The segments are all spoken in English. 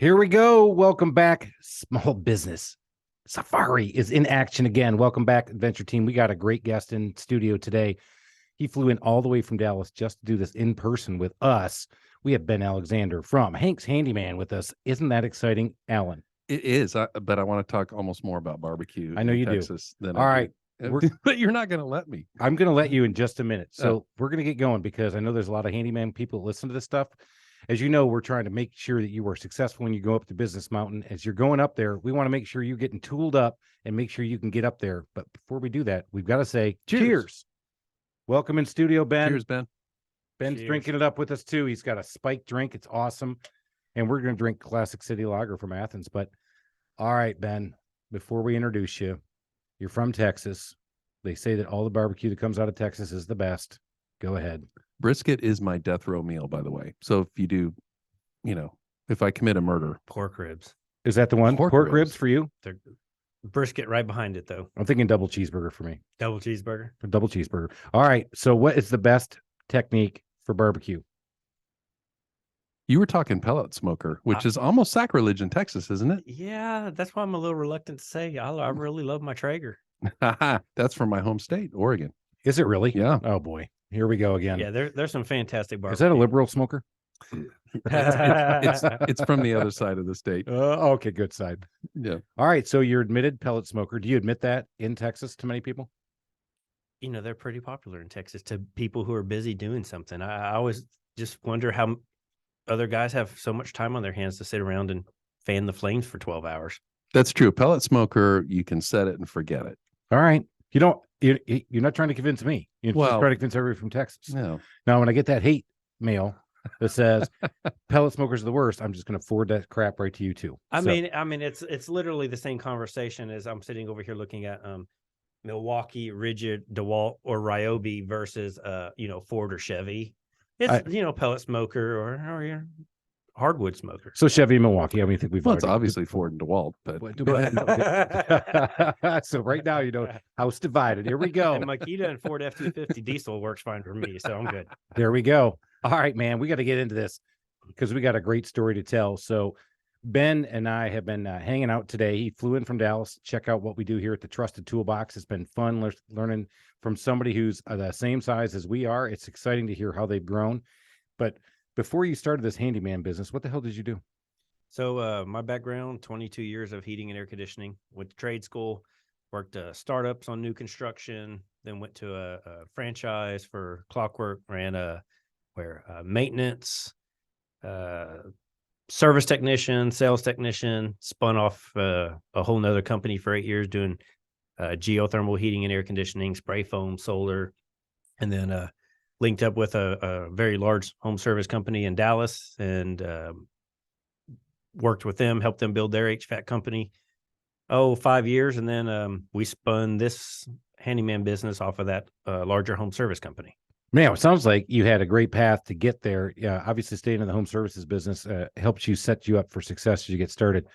Here we go. Welcome back. Small Business Safari is in action again. Welcome back, Adventure Team. We got a great guest in studio today. He flew in all the way from Dallas just to do this in person with us. We have Ben Alexander from Hank's Handyman with us. Isn't that exciting, Alan? It is, but I want to talk almost more about barbecue I know in you Texas do. than All I right. do. But you're not going to let me. I'm going to let you in just a minute. So we're going to get going because I know there's a lot of handyman people that listen to this stuff. As you know, we're trying to make sure that you are successful when you go up to Business Mountain. As you're going up there, we want to make sure you're getting tooled up and make sure you can get up there. But before we do that, we've got to say cheers. Welcome in studio, Ben. Cheers, Ben. Ben's drinking it up with us too. He's got a spiked drink. It's awesome. And we're going to drink Classic City Lager from Athens. But all right, Ben, before we introduce you, you're from Texas. They say that all the barbecue that comes out of Texas is the best. Go ahead. Brisket is my death row meal, by the way. So if you do, if I commit a murder. Pork ribs. Is that the one? Pork ribs for you? They're brisket right behind it, though. I'm thinking double cheeseburger for me. Double cheeseburger? A double cheeseburger. All right. So what is the best technique for barbecue? You were talking pellet smoker, which is almost sacrilege in Texas, isn't it? Yeah, that's why I'm a little reluctant to say. I really love my Traeger. That's from my home state, Oregon. Is it really? Yeah. Oh, boy. Here we go again. Yeah, there's some fantastic barbecue. Is that a liberal smoker? It's from the other side of the state. Okay, good side. Yeah. All right. So you're admitted pellet smoker. Do you admit that in Texas to many people? They're pretty popular in Texas to people who are busy doing something. I always just wonder how other guys have so much time on their hands to sit around and fan the flames for 12 hours. That's true. Pellet smoker, you can set it and forget it. All right. You're not trying to convince me. You're just trying to convince everybody from Texas. No. Now, when I get that hate mail that says pellet smokers are the worst, I'm just going to forward that crap right to you too. I mean, it's literally the same conversation as I'm sitting over here looking at Milwaukee, Rigid, DeWalt, or Ryobi versus Ford or Chevy. It's pellet smoker or your hardwood smoker. So Chevy, Milwaukee. I mean, I think we've. Well, it's obviously Ford and DeWalt, but so right now, house divided. Here we go. And Makita and Ford F-250 diesel works fine for me, so I'm good. There we go. All right, man, we got to get into this because we got a great story to tell. So Ben and I have been hanging out today. He flew in from Dallas to check out what we do here at the Trusted Toolbox. It's been fun learning from somebody who's the same size as we are. It's exciting to hear how they've grown. But before you started this handyman business, what the hell did you do? So my background, 22 years of heating and air conditioning. Went to trade school, worked startups on new construction, then went to a franchise for Clockwork, ran maintenance, service technician, sales technician, spun off a whole nother company for 8 years doing geothermal heating and air conditioning, spray foam, solar, and then linked up with a very large home service company in Dallas and worked with them, helped them build their HVAC company. 5 years. And then we spun this handyman business off of that larger home service company. Man, it sounds like you had a great path to get there. Yeah, obviously staying in the home services business helps you set you up for success as you get started.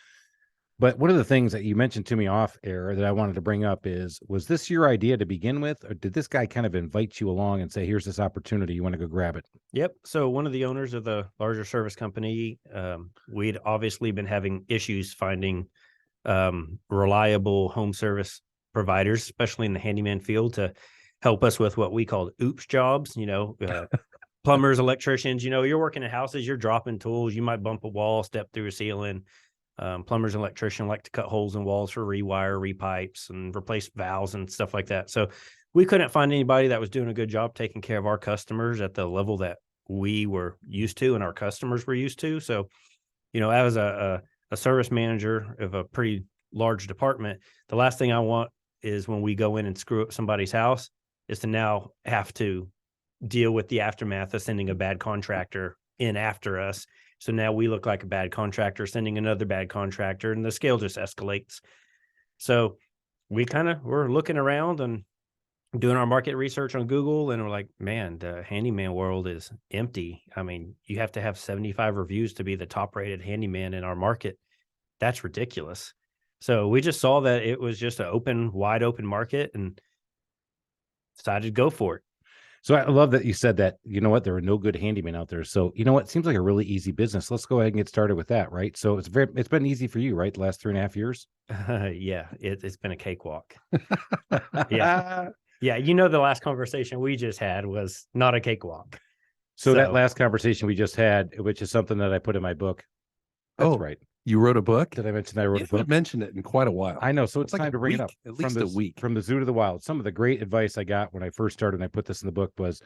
But one of the things that you mentioned to me off air that I wanted to bring up was this your idea to begin with, or did this guy kind of invite you along and say, here's this opportunity, you want to go grab it? Yep. So one of the owners of the larger service company, we'd obviously been having issues finding reliable home service providers, especially in the handyman field, to help us with what we called oops jobs, plumbers, electricians. You're working in houses, you're dropping tools, you might bump a wall, step through a ceiling. Plumbers and electricians like to cut holes in walls for rewire, repipes, and replace valves and stuff like that. So we couldn't find anybody that was doing a good job taking care of our customers at the level that we were used to and our customers were used to. So, as a service manager of a pretty large department, the last thing I want is when we go in and screw up somebody's house is to now have to deal with the aftermath of sending a bad contractor in after us. So now we look like a bad contractor sending another bad contractor, and the scale just escalates. So we're looking around and doing our market research on Google, and we're like, man, the handyman world is empty. I mean, you have to have 75 reviews to be the top rated handyman in our market. That's ridiculous. So we just saw that it was just an wide open market and decided to go for it. So I love that you said that. You know what? There are no good handyman out there. So you know what? It seems like a really easy business. Let's go ahead and get started with that, right? So it's been easy for you, right? The last 3.5 years. Yeah, it's been a cakewalk. Yeah. Yeah, the last conversation we just had was not a cakewalk. So that last conversation we just had, which is something that I put in my book. That's right. You wrote a book? Did I mention that I wrote You a book? haven't mentioned it in quite a while. I know. So it's like time a to bring it week, up. at least a week. From the zoo to the wild. Some of the great advice I got when I first started, and I put this in the book, was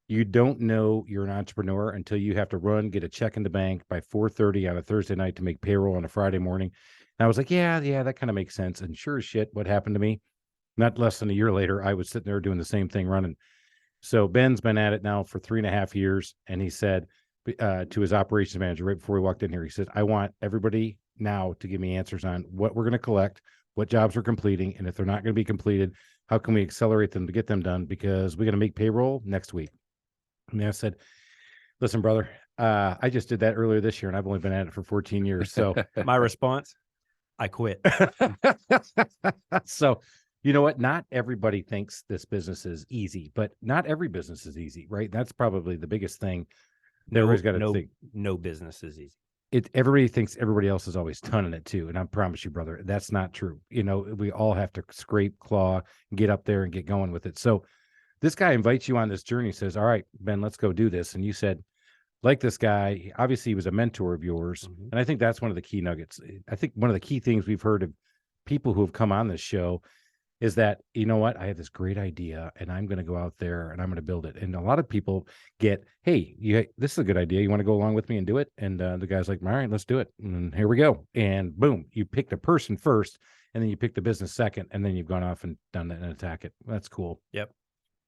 you don't know you're an entrepreneur until you have to run, get a check in the bank by 4:30 on a Thursday night to make payroll on a Friday morning. And I was like, yeah, that kind of makes sense. And sure as shit, what happened to me? Not less than a year later, I was sitting there doing the same thing running. So Ben's been at it now for 3.5 years. And he said to his operations manager right before we walked in here, he said, I want everybody now to give me answers on what we're going to collect, what jobs we're completing. And if they're not going to be completed, how can we accelerate them to get them done? Because we're going to make payroll next week. And I said, listen, brother, I just did that earlier this year and I've only been at it for 14 years. So my response, I quit. So, you know what? Not everybody thinks this business is easy, but not every business is easy, right? That's probably the biggest thing. Everybody's got to think. No business is easy. Everybody thinks everybody else is always tonning it too. And I promise you, brother, that's not true. We all have to scrape, claw, get up there and get going with it. So this guy invites you on this journey, says, all right, Ben, let's go do this. And you said, like this guy, obviously he was a mentor of yours. Mm-hmm. And I think that's one of the key nuggets. I think one of the key things we've heard of people who have come on this show is that, you know what, I have this great idea and I'm going to go out there and I'm going to build it. And a lot of people get, hey, this is a good idea. You want to go along with me and do it? And the guy's like, all right, let's do it. And here we go. And boom, you picked a person first and then you pick the business second. And then you've gone off and done it and attack it. That's cool. Yep.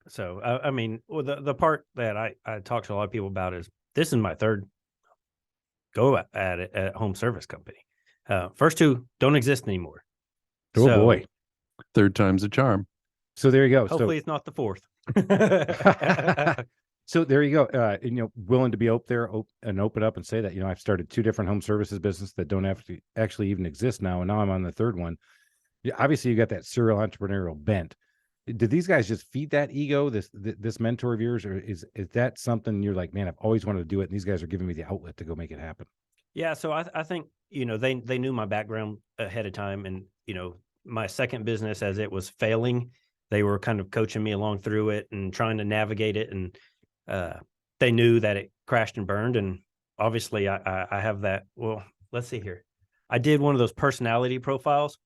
So, I mean, the part that I talk to a lot of people about is this is my third go at it at home service company. First two don't exist anymore. Oh, boy. Third time's a charm. So there you go. Hopefully it's not the fourth. So there you go. Willing to be up there and open up and say that, I've started 2 different home services business that don't have to actually even exist now. And now I'm on the third one. Yeah, obviously you got that serial entrepreneurial bent. Did these guys just feed that ego, this mentor of yours, or is that something you're like, man, I've always wanted to do it, and these guys are giving me the outlet to go make it happen? Yeah, so I think they knew my background ahead of time, and my second business, as it was failing, they were kind of coaching me along through it and trying to navigate it, and they knew that it crashed and burned, and obviously I have that. Well, let's see here, I did one of those personality profiles.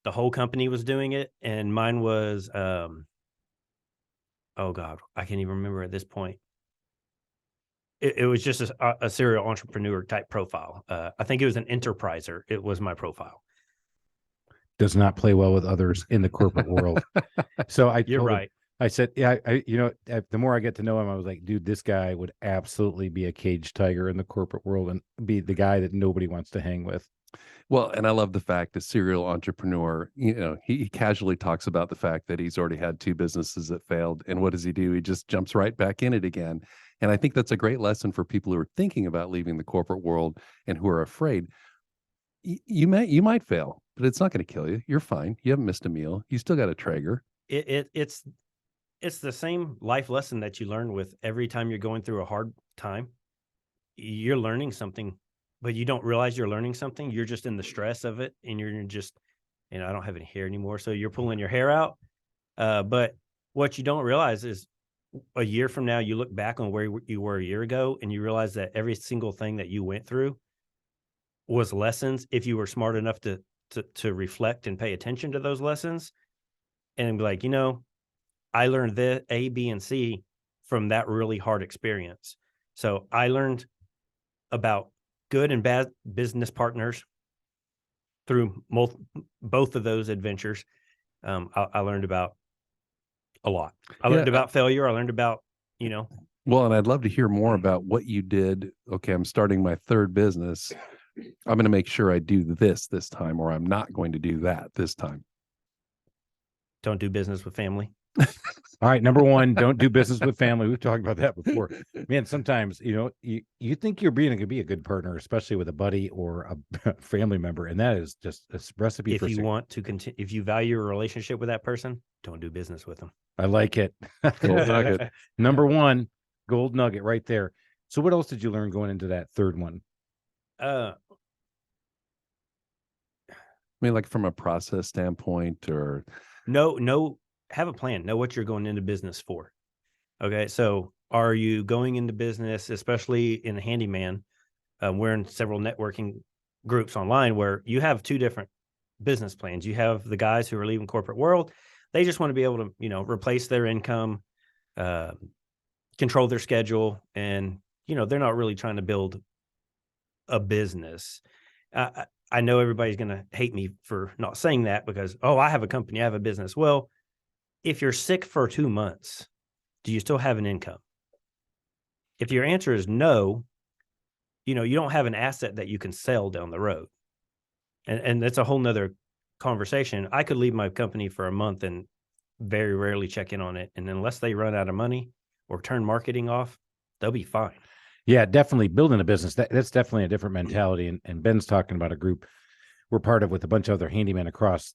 The whole company was doing it, and mine was, oh God, I can't even remember at this point. It was just a serial entrepreneur type profile. I think it was an enterpriser. It was my profile. Does not play well with others in the corporate world. So You're right. I said, yeah, the more I get to know him, I was like, dude, this guy would absolutely be a caged tiger in the corporate world and be the guy that nobody wants to hang with. Well, and I love the fact a serial entrepreneur, he casually talks about the fact that he's already had 2 businesses that failed. And what does he do? He just jumps right back in it again. And I think that's a great lesson for people who are thinking about leaving the corporate world and who are afraid. You might fail, but it's not going to kill you. You're fine. You haven't missed a meal. You still got a Traeger. It's the same life lesson that you learn with every time you're going through a hard time. You're learning something, but you don't realize you're learning something. You're just in the stress of it, and you're just, I don't have any hair anymore, so you're pulling your hair out. But what you don't realize is a year from now, you look back on where you were a year ago, and you realize that every single thing that you went through was lessons if you were smart enough to reflect and pay attention to those lessons and be like, I learned the A, B, and C from that really hard experience. So I learned about good and bad business partners through both of those adventures. I learned about a lot. I learned about failure. I learned about, Well, and I'd love to hear more about what you did. Okay, I'm starting my third business. I'm going to make sure I do this time, or I'm not going to do that this time. Don't do business with family. All right, number one, don't do business with family. We've talked about that before. Man, sometimes you think you're being a good partner, especially with a buddy or a family member, and that is just a recipe If for you success. want to continue, if you value a relationship with that person, don't do business with them. I like it. Gold nugget. Number one, gold nugget right there. So what else did you learn going into that third one? Uh, I mean, like from a process standpoint, or no, have a plan. Know what you're going into business for. Okay, so are you going into business, especially in the handyman? We're in several networking groups online where you have two different business plans. You have the guys who are leaving corporate world. They just want to be able to, replace their income, control their schedule, and they're not really trying to build a business. I know everybody's going to hate me for not saying that because, I have a company, I have a business. Well, if you're sick for 2 months, do you still have an income? If your answer is no, you don't have an asset that you can sell down the road. And that's a whole nother conversation. I could leave my company for a month and very rarely check in on it. And unless they run out of money or turn marketing off, they'll be fine. Yeah, definitely building a business. That's definitely a different mentality. And Ben's talking about a group we're part of with a bunch of other handymen across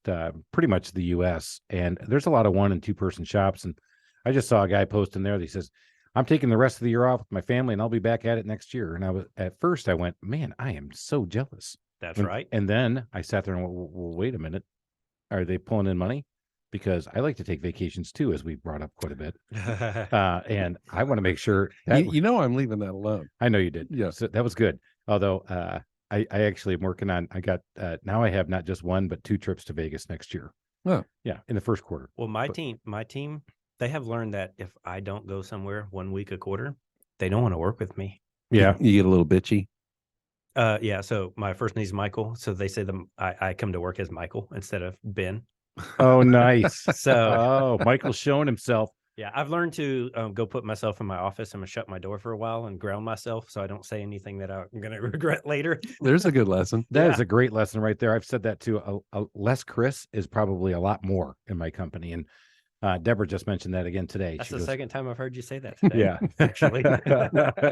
pretty much the U.S. And there's a lot of 1 and 2 person shops. And I just saw a guy post in there that he says, I'm taking the rest of the year off with my family and I'll be back at it next year. And at first I went, man, I am so jealous. That's right. And then I sat there and went, well, wait a minute. Are they pulling in money? Because I like to take vacations too, as we brought up quite a bit. And I want to make sure that I'm leaving that alone. I know you did. Yeah. So that was good. Although I actually am working on, now I have not just 1, but 2 trips to Vegas next year. Oh. Yeah. In the first quarter. Well, my team, they have learned that if I don't go somewhere 1 week a quarter, they don't want to work with me. Yeah. You get a little bitchy. Yeah. So my first name's Michael. So they say I come to work as Michael instead of Ben. Oh, nice. So Michael's showing himself. Yeah, I've learned to go put myself in my office. I'm gonna shut my door for a while and ground myself so I don't say anything that I'm gonna regret later. There's a good lesson. That is a great lesson right there. I've said that too. Less Chris is probably a lot more in my company. And Deborah just mentioned that again today. That's the second time I've heard you say that today. Yeah, actually.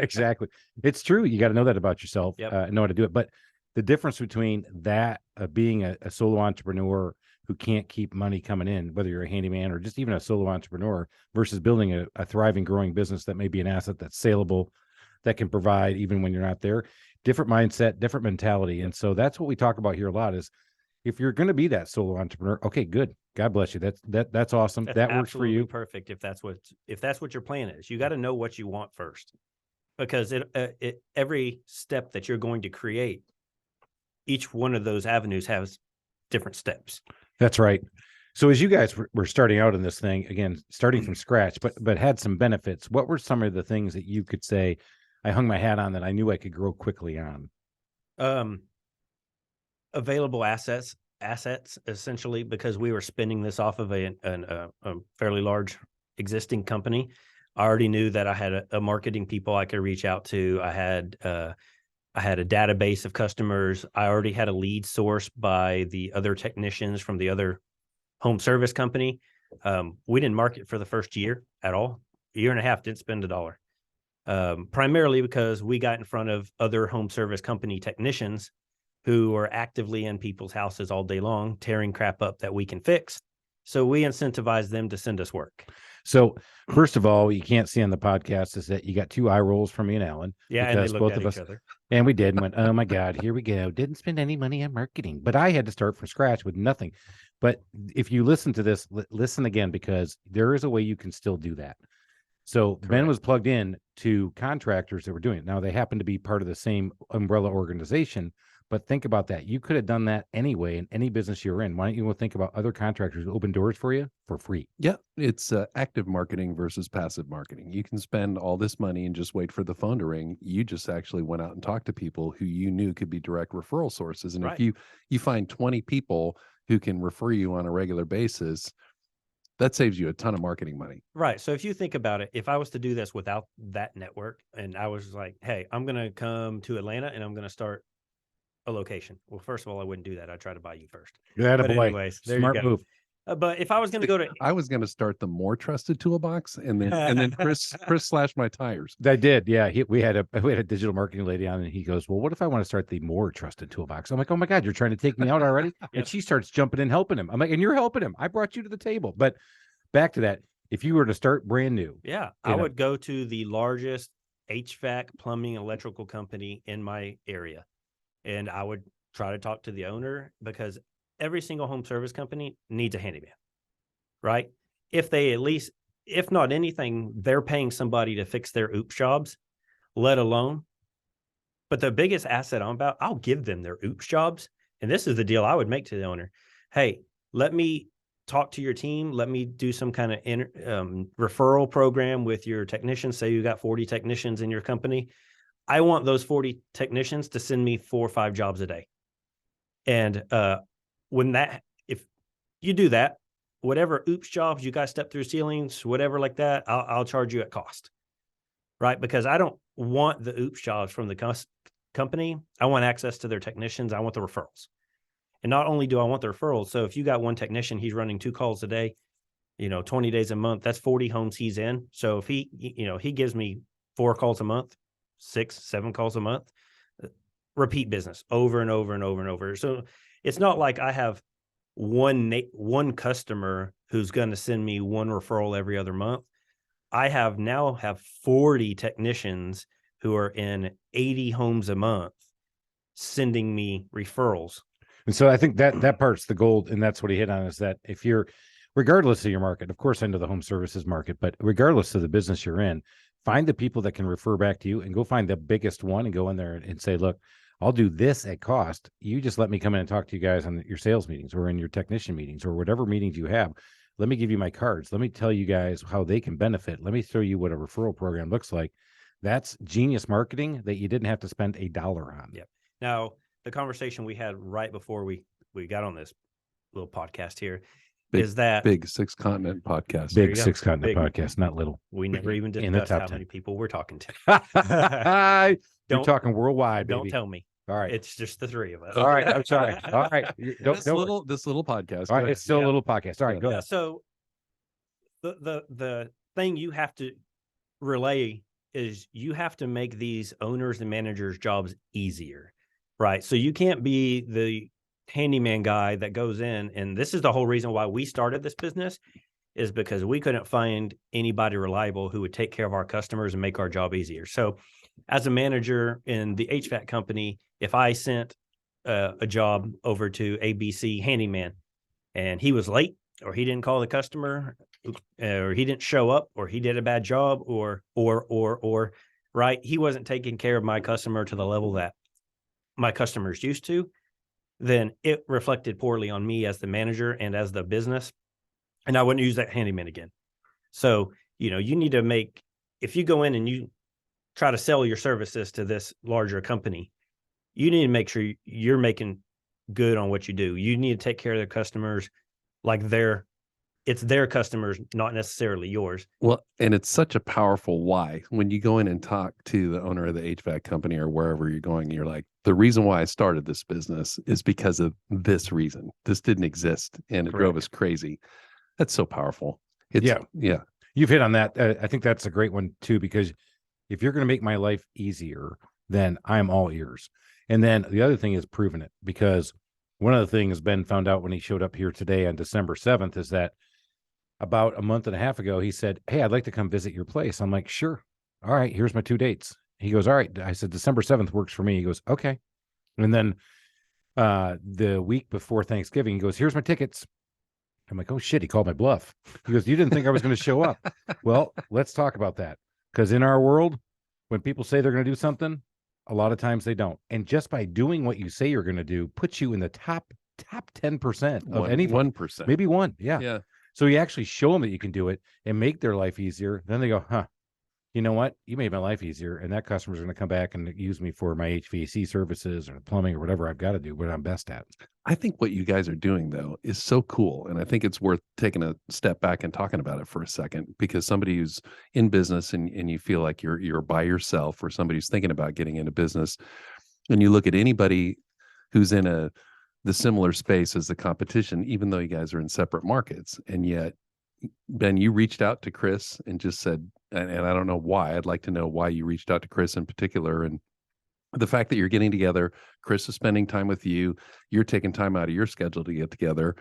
Exactly. It's true. You got to know that about yourself, Yep. know how to do it. But the difference between that being a solo entrepreneur who can't keep money coming in, whether you're a handyman or just even a solo entrepreneur, versus building a thriving, growing business that may be an asset that's saleable, that can provide even when you're not there. Different mindset, different mentality. And so that's what we talk about here a lot is if you're going to be that solo entrepreneur, okay, good. God bless you. That's awesome. That's that works for you. Perfect. If that's what your plan is, you got to know what you want first, because every step that you're going to create, each one of those avenues has different steps. That's right. So as you guys were starting out in this thing, again, starting from scratch, but had some benefits, what were some of the things that you could say, I hung my hat on that I knew I could grow quickly on? Available assets essentially, because we were spinning this off of a fairly large existing company. I already knew that I had a marketing people I could reach out to. I had a database of customers. I already had a lead source by the other technicians from the other home service company. We didn't market for the first year at all. A year and a half, didn't spend $1. Primarily because we got in front of other home service company technicians who are actively in people's houses all day long, tearing crap up that we can fix. So we incentivize them to send us work. So first of all, you can't see on the podcast is that you got 2 eye rolls from me and Alan. Yeah, and they looked at each other. And we did and went, oh my God, here we go. Didn't spend any money on marketing, but I had to start from scratch with nothing. But if you listen to this, listen again, because there is a way you can still do that. So Correct. Ben was plugged in to contractors that were doing it. Now they happen to be part of the same umbrella organization, but think about that. You could have done that anyway in any business you're in. Why don't you think about other contractors who open doors for you for free? Yeah, it's active marketing versus passive marketing. You can spend all this money and just wait for the phone to ring. You just actually went out and talked to people who you knew could be direct referral sources. And Right. if you find 20 people who can refer you on a regular basis, that saves you a ton of marketing money. Right. So if you think about it, if I was to do this without that network and I was like, hey, I'm going to come to Atlanta and I'm going to start a location. Well, first of all, I wouldn't do that. I'd try to buy you first. But Anyways, there smart you go. move. But if I was going to go to, I was going to start the more trusted toolbox, and then Chris slashed my tires. I did. Yeah. We had a digital marketing lady on, and he goes, well, what if I want to start the more trusted toolbox? I'm like, oh my God, you're trying to take me out already. Yep. And she starts jumping in, helping him. I'm like, and you're helping him. I brought you to the table. But back to that, if you were to start brand new, yeah, I would go to the largest HVAC, plumbing, electrical company in my area. And I would try to talk to the owner, because every single home service company needs a handyman, right? If they at least, if not anything, they're paying somebody to fix their oops jobs, let alone. But the biggest asset I'm about, I'll give them their oops jobs. And this is the deal I would make to the owner. Hey, let me talk to your team. Let me do some kind of referral program with your technicians. Say you got 40 technicians in your company. I want those 40 technicians to send me 4 or 5 jobs a day. And if you do that, whatever oops jobs you guys step through ceilings, whatever like that, I'll charge you at cost, right? Because I don't want the oops jobs from the company. I want access to their technicians. I want the referrals. And not only do I want the referrals, so if you got one technician, he's running 2 calls a day, 20 days a month, that's 40 homes he's in. So if he gives me 4 calls a month, 6, 7 calls a month, repeat business over and over and over and over. So it's not like I have one customer who's going to send me 1 referral every other month. I now have 40 technicians who are in 80 homes a month sending me referrals. And so I think that part's the gold, and that's what he hit on, is that if you're, regardless of your market, of course, I know the home services market, but regardless of the business you're in, find the people that can refer back to you, and go find the biggest one and go in there and say, look, I'll do this at cost. You just let me come in and talk to you guys on your sales meetings or in your technician meetings or whatever meetings you have. Let me give you my cards. Let me tell you guys how they can benefit. Let me show you what a referral program looks like. That's genius marketing that you didn't have to spend $1 on. Yep. Now, the conversation we had right before we got on this little podcast here is that big 6-continent podcast. Big 6-continent podcast, not little. We never even discussed how many people we're talking to. You're talking worldwide, baby. Don't tell me. All right. It's just the 3 of us. All right. I'm sorry. All right. This little podcast. All right. It's still a little podcast. All right. Go ahead. So the thing you have to relay is you have to make these owners and managers' jobs easier, right? So you can't be the handyman guy that goes in, and this is the whole reason why we started this business, is because we couldn't find anybody reliable who would take care of our customers and make our job easier. So as a manager in the HVAC company, if I sent a job over to ABC Handyman and he was late, or he didn't call the customer, or he didn't show up, or he did a bad job, or right, he wasn't taking care of my customer to the level that my customers used to, then it reflected poorly on me as the manager and as the business, and I wouldn't use that handyman again. So, you need to make, if you go in and you try to sell your services to this larger company, you need to make sure you're making good on what you do. You need to take care of their customers like it's their customers, not necessarily yours. Well, and it's such a powerful why. When you go in and talk to the owner of the HVAC company or wherever you're going, you're like, the reason why I started this business is because of this reason. This didn't exist, and it drove us crazy. That's so powerful. Yeah. You've hit on that. I think that's a great one too, because if you're going to make my life easier, then I'm all ears. And then the other thing is proving it, because one of the things Ben found out when he showed up here today on December 7th is that about a month and a half ago, he said, hey, I'd like to come visit your place. I'm like, sure. All right, here's my 2 dates. He goes, all right. I said, December 7th works for me. He goes, okay. And then the week before Thanksgiving, he goes, here's my tickets. I'm like, oh shit, he called my bluff. He goes, you didn't think I was going to show up. Well, let's talk about that. Because in our world, when people say they're going to do something, a lot of times they don't. And just by doing what you say you're going to do puts you in the top 10% of any 1%. Maybe 1. Yeah. Yeah. So you actually show them that you can do it and make their life easier. Then they go, huh, you know what? You made my life easier. And that customer's going to come back and use me for my HVAC services or plumbing or whatever I've got to do, what I'm best at. I think what you guys are doing, though, is so cool. And I think it's worth taking a step back and talking about it for a second, because somebody who's in business and you feel like you're by yourself, or somebody who's thinking about getting into business, and you look at anybody who's in a the similar space as the competition, even though you guys are in separate markets. And yet, Ben, you reached out to Chris and just said, and I don't know why, I'd like to know why you reached out to Chris in particular. And the fact that you're getting together, Chris is spending time with you, you're taking time out of your schedule to get together.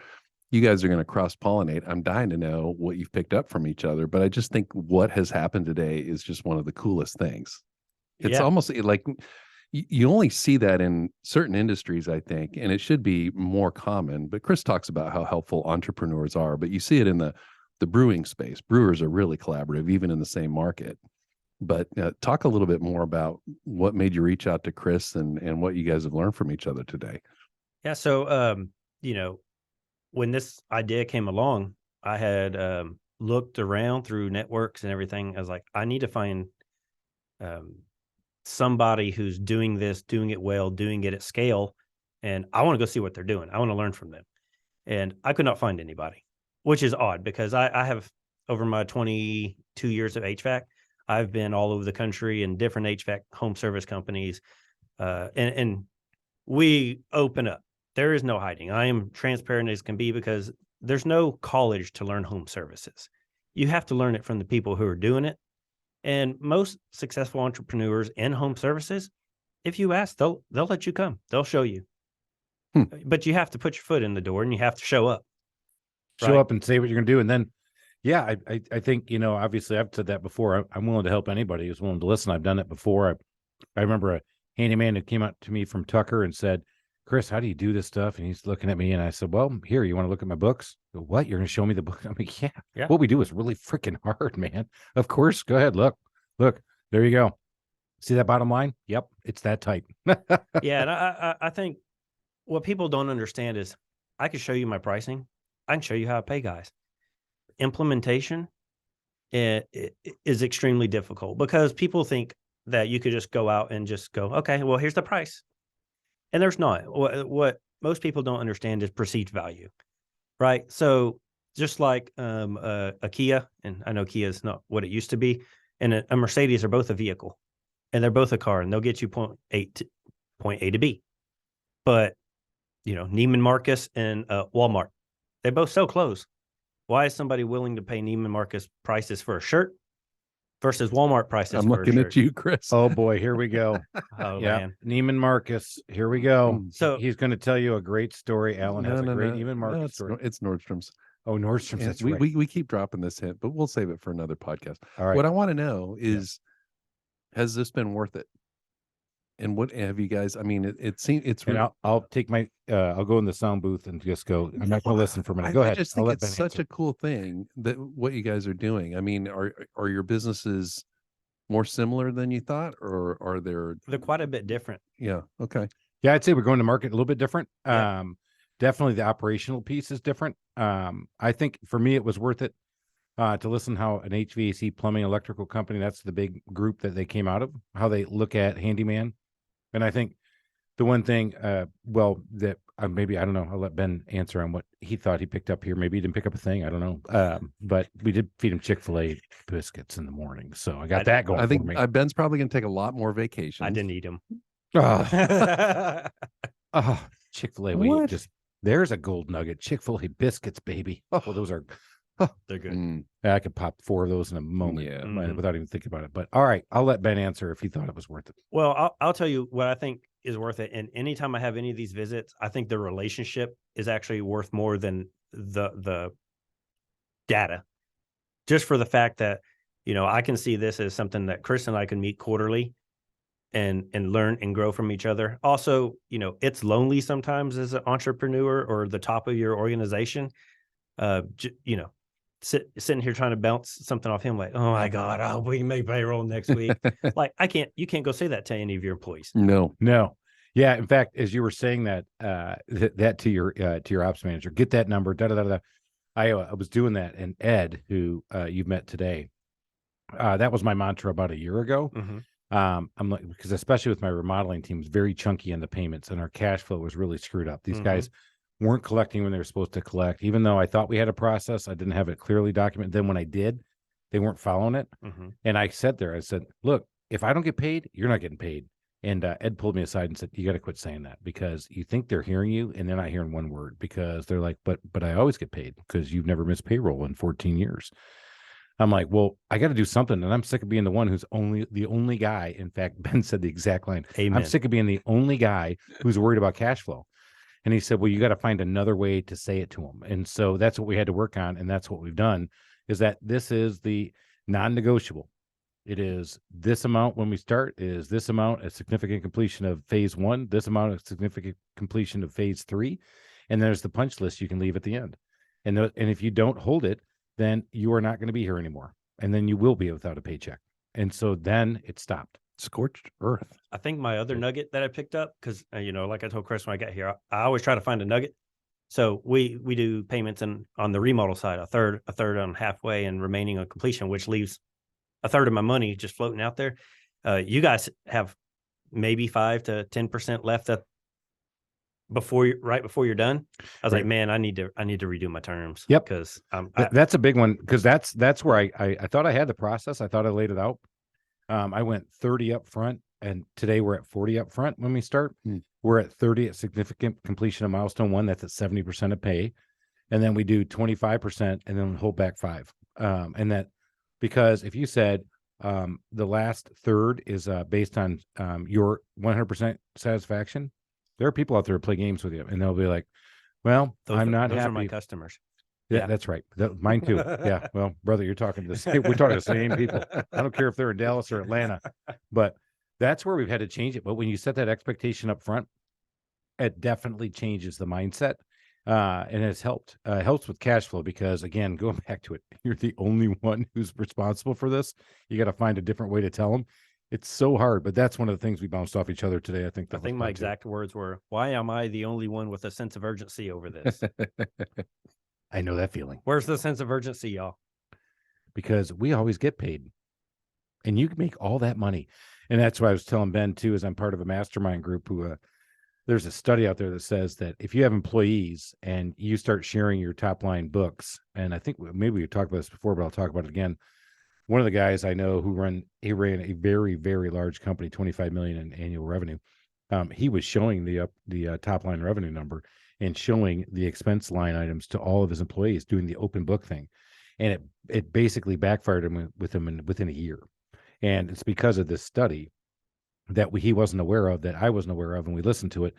You guys are going to cross pollinate. I'm dying to know what you've picked up from each other, but I just think what has happened today is just one of the coolest things. It's almost like you only see that in certain industries, I think, and it should be more common. But Chris talks about how helpful entrepreneurs are, but you see it in the brewing space. Brewers are really collaborative, even in the same market. But talk a little bit more about what made you reach out to Chris and what you guys have learned from each other today. Yeah. So, when this idea came along, I had looked around through networks and everything. I was like, I need to find somebody who's doing this, doing it well, doing it at scale. And I want to go see what they're doing. I want to learn from them. And I could not find anybody, which is odd because I have, over my 22 years of HVAC, I've been all over the country in different HVAC home service companies. And we open up. There is no hiding. I am transparent as can be because there's no college to learn home services. You have to learn it from the people who are doing it. And most successful entrepreneurs in home services, if you ask, they'll let you come. They'll show you. But you have to put your foot in the door and you have to show up. Show up and say what you're going to do. And then, yeah, I think, obviously I've said that before. I'm willing to help anybody who's willing to listen. I've done it before. I remember a handyman who came out to me from Tucker and said, Chris, how do you do this stuff? And he's looking at me and I said, well, here, you want to look at my books? What? You're going to show me the book? I'm like, yeah. What we do is really freaking hard, man. Of course. Go ahead. Look, there you go. See that bottom line? Yep. It's that tight. Yeah. And I think what people don't understand is I can show you my pricing. I can show you how I pay guys. Implementation is extremely difficult because people think that you could just go out and just go, okay, well, here's the price. And there's not. What most people don't understand is perceived value, right? So just like a Kia, and I know Kia is not what it used to be, and a Mercedes are both a vehicle, and they're both a car, and they'll get you point A to B. But, Neiman Marcus and Walmart, they both sell clothes. Why is somebody willing to pay Neiman Marcus prices for a shirt versus Walmart prices? I'm looking at you, Chris. Oh boy, here we go. Oh yeah, man, Neiman Marcus. Here we go. So he's going to tell you a great story. Alan has a great Neiman Marcus story. It's Nordstrom's. Oh, Nordstrom's. That's we, right. we keep dropping this hint, but we'll save it for another podcast. All right. What I want to know is, has this been worth it? And what have you guys? I mean, it seems it's. And I'll take my. I'll go in the sound booth and just go. I'm not going to listen for a minute. Go ahead. I just think it's such a cool thing that what you guys are doing. I mean, are your businesses more similar than you thought, or are they're quite a bit different? Yeah. Okay. Yeah, I'd say we're going to market a little bit different. Yeah. Definitely the operational piece is different. I think for me, it was worth it to listen how an HVAC plumbing electrical company, that's the big group that they came out of, how they look at Handyman. And I think the one thing, that maybe, I don't know, I'll let Ben answer on what he thought he picked up here. Maybe he didn't pick up a thing. I don't know. But we did feed him Chick-fil-A biscuits in the morning. So I got that going. I think for me. Ben's probably going to take a lot more vacations. I didn't eat them. Chick-fil-A. There's a gold nugget. Chick-fil-A biscuits, baby. Oh, those are. They're good. I could pop 4 of those in a moment Yeah. without even thinking about it. But all right, I'll let Ben answer if he thought it was worth it. Well, I'll tell you what I think is worth it. And anytime I have any of these visits, I think the relationship is actually worth more than the data. Just for the fact that, I can see this as something that Chris and I can meet quarterly and learn and grow from each other. Also, it's lonely sometimes as an entrepreneur or the top of your organization. Sitting here trying to bounce something off him like, oh my God, we can make payroll next week. Like you can't go say that to any of your employees. No. Yeah. In fact, as you were saying that, that to your ops manager, get that number, I was doing that. And Ed, who you've met today, that was my mantra about a year ago. Mm-hmm. I'm like, because especially with my remodeling team, it's very chunky in the payments and our cash flow was really screwed up. These guys weren't collecting when they were supposed to collect. Even though I thought we had a process, I didn't have it clearly documented. Then when I did, they weren't following it. And I said, look, if I don't get paid, you're not getting paid. And Ed pulled me aside and said, "You got to quit saying that, because you think they're hearing you and they're not hearing one word, because they're like, but I always get paid because you've never missed payroll in 14 years. I'm like, well, I got to do something. And I'm sick of being the one who's the only guy. In fact, Ben said the exact line. Amen. I'm sick of being the only guy who's worried about cash flow. And he said, well, you got to find another way to say it to them. And so that's what we had to work on. And that's what we've done, is that this is the non-negotiable. It is this amount when we start, is this amount a significant completion of phase 1, this amount of significant completion of phase 3. And there's the punch list you can leave at the end. And if you don't hold it, then you are not going to be here anymore. And then you will be without a paycheck. And so then it stopped. Scorched earth. I think my other nugget that I picked up, because, like I told Chris when I got here, I always try to find a nugget. So we do payments on the remodel side, a third on halfway and remaining on completion, which leaves a third of my money just floating out there. You guys have maybe 5 to 10% left right before you're done. I was Right. like, man, I need to redo my terms. Yep. Because That's a big one, because that's where I thought I had the process. I thought I laid it out. I went 30 up front, and today we're at 40 up front when we start. We're at 30 at significant completion of milestone 1. That's at 70% of pay. And then we do 25% and then hold back 5. And that, because if you said the last third is based on your 100% satisfaction, there are people out there who play games with you, and they'll be like, well, I'm not those happy. are my customers. Yeah, Yeah. that's right. Mine too. Yeah. Well, brother, we're talking to the same people. I don't care if they're in Dallas or Atlanta, but that's where we've had to change it. But when you set that expectation up front, it definitely changes the mindset. And it's helped. It helps with cash flow, because, again, going back to it, you're the only one who's responsible for this. You got to find a different way to tell them. It's so hard, but that's one of the things we bounced off each other today. I think My exact words were, why am I the only one with a sense of urgency over this? I know that feeling. Where's the sense of urgency, y'all? Because we always get paid, and you can make all that money. And that's why I was telling Ben too, is I'm part of a mastermind group who, there's a study out there that says that if you have employees and you start sharing your top line books, and I think maybe we talked about this before, but I'll talk about it again. One of the guys I know who ran a very, very large company, 25 million in annual revenue. He was showing the top line revenue number and showing the expense line items to all of his employees, doing the open book thing. And it basically backfired him within a year. And it's because of this study that he wasn't aware of, that I wasn't aware of, and we listened to it.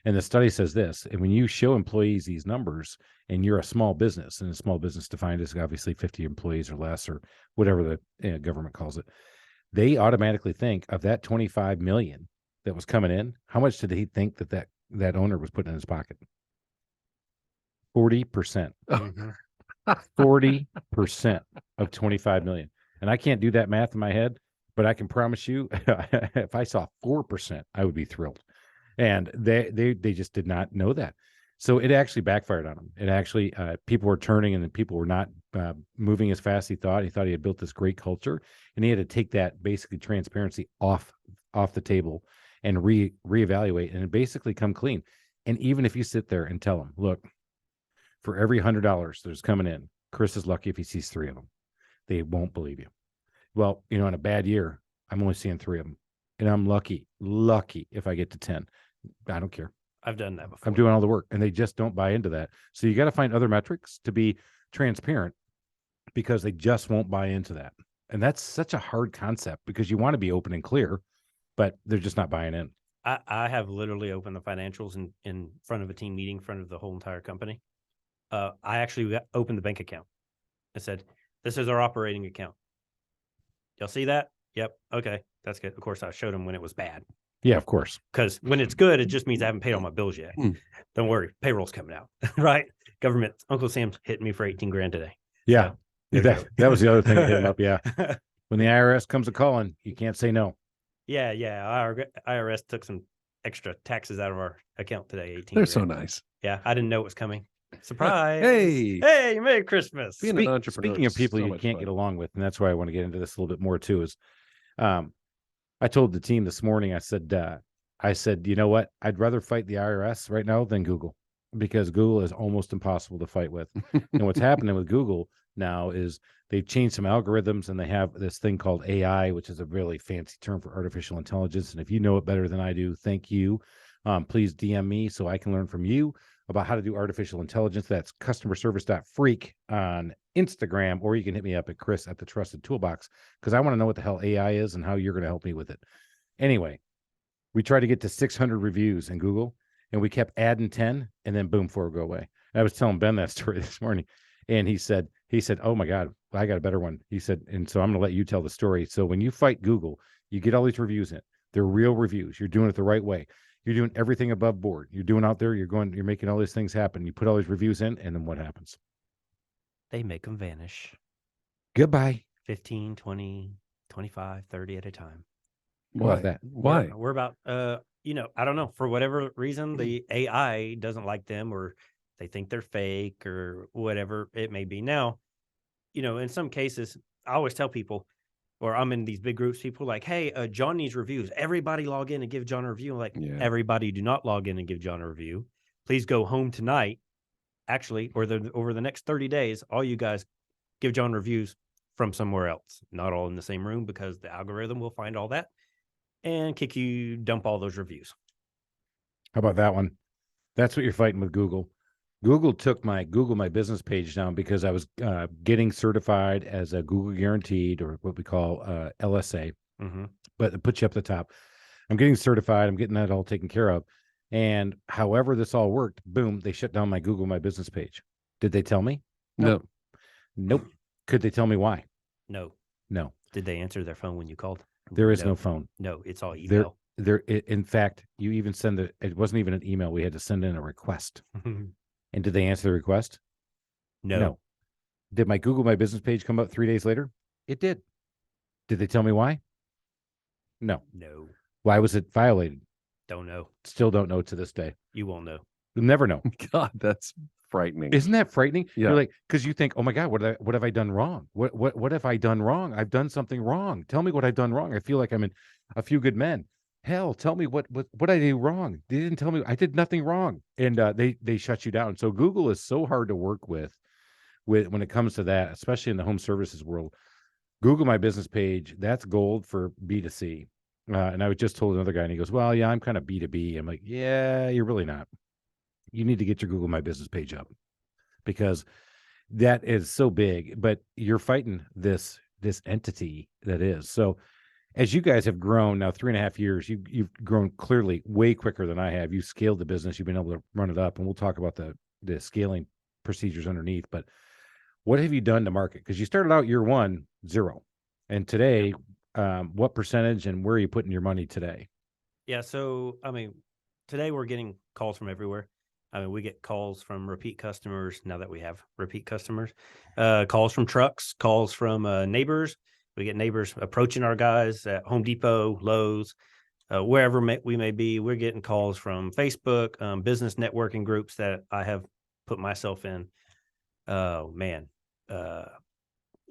And the study says this: and when you show employees these numbers, and you're a small business, and a small business defined as obviously 50 employees or less, or whatever the government calls it, they automatically think of that 25 million that was coming in. How much did he think that owner was putting in his pocket? 40%. 40% of 25 million. And I can't do that math in my head, but I can promise you, if I saw 4%, I would be thrilled. And they just did not know that. So it actually backfired on him. It actually, people were turning, and then people were not moving as fast as he thought. He thought he had built this great culture, and he had to take that basically transparency off the table and reevaluate and basically come clean. And even if you sit there and tell them, look, for every $100 that's coming in, Chris is lucky if he sees 3 of them. They won't believe you. Well, in a bad year, I'm only seeing 3 of them, and I'm lucky if I get to 10. I don't care. I've done that before. I'm doing all the work, and they just don't buy into that. So you got to find other metrics to be transparent, because they just won't buy into that. And that's such a hard concept, because you want to be open and clear, but they're just not buying in. I have literally opened the financials in front of a team meeting, in front of the whole entire company. I actually opened the bank account. I said, this is our operating account. Y'all see that? Yep. Okay. That's good. Of course, I showed them when it was bad. Yeah, of course. Because when it's good, it just means I haven't paid all my bills yet. Don't worry. Payroll's coming out. Right? Government. Uncle Sam's hitting me for 18 grand today. Yeah. So, that was the other thing that hit him up. Yeah. When the IRS comes a calling, you can't say no. Yeah. Our IRS took some extra taxes out of our account today. 18 They're grand. so nice. Yeah. I didn't know it was coming. Surprise. Hey, Merry Christmas. Being an entrepreneur Speaking of is people so you much can't fun. get along with, and that's why I want to get into this a little bit more too, is I told the team this morning, I said, you know what? I'd rather fight the IRS right now than Google, because Google is almost impossible to fight with. And what's happening with Google, now is they've changed some algorithms, and they have this thing called AI, which is a really fancy term for artificial intelligence. And if you know it better than I do, thank you. Please DM me so I can learn from you about how to do artificial intelligence. That's customerservice.freak on Instagram, or you can hit me up at Chris at the Trusted Toolbox, because I want to know what the hell AI is and how you're going to help me with it. Anyway, we tried to get to 600 reviews in Google, and we kept adding 10, and then boom, 4 go away. I was telling Ben that story this morning, and he said, oh my God, I got a better one. He said, and so I'm going to let you tell the story. So when you fight Google, you get all these reviews in. They're real reviews. You're doing it the right way. You're doing everything above board. You're doing out there. You're making all these things happen. You put all these reviews in, and then what happens? They make them vanish. Goodbye. 15, 20, 25, 30 at a time. Why? That? Why? We're about, I don't know, for whatever reason, the AI doesn't like them, or they think they're fake, or whatever it may be. Now, in some cases, I always tell people, or I'm in these big groups, people are like, hey, John needs reviews. Everybody log in and give John a review. I'm like, Everybody do not log in and give John a review. Please go home tonight, actually, or over the next 30 days, all you guys give John reviews from somewhere else, not all in the same room, because the algorithm will find all that and dump all those reviews. How about that one? That's what you're fighting with Google. Google took my business page down because I was getting certified as a Google guaranteed, or what we call LSA, but it puts you up the top. I'm getting certified. I'm getting that all taken care of. And however this all worked, boom, they shut down my Google My Business page. Did they tell me? No. Nope. Could they tell me why? No. Did they answer their phone when you called? There is no phone. No, it's all email. In fact, you even it wasn't even an email. We had to send in a request. And did they answer the request? No. Did my Google My Business page come up 3 days later? It did. Did they tell me why? No. Why was it violated? Don't know. Still don't know to this day. You won't know. You'll never know. God, that's frightening. Isn't that frightening? Yeah. You're like, because you think, oh my God, what have I done wrong? What have I done wrong? I've done something wrong. Tell me what I've done wrong. I feel like I'm in A Few Good Men. Hell, tell me what I did wrong. They didn't tell me. I did nothing wrong. And they shut you down. So Google is so hard to work with when it comes to that, especially in the home services world. Google My Business page, that's gold for B2C. And I just told another guy, and he goes, well, yeah, I'm kind of B2B. I'm like, yeah, you're really not. You need to get your Google My Business page up, because that is so big, but you're fighting this entity that is. So as you guys have grown now 3.5 years, you've grown clearly way quicker than I have. You scaled the business. You've been able to run it up, and we'll talk about the scaling procedures underneath. But what have you done to market? Because you started out year 1, 0. And today, what percentage and where are you putting your money today? Yeah. So, today we're getting calls from everywhere. We get calls from repeat customers now that we have repeat customers, calls from trucks, calls from neighbors. We get neighbors approaching our guys at Home Depot, Lowe's, wherever we may be. We're getting calls from Facebook, business networking groups that I have put myself in. Oh, man.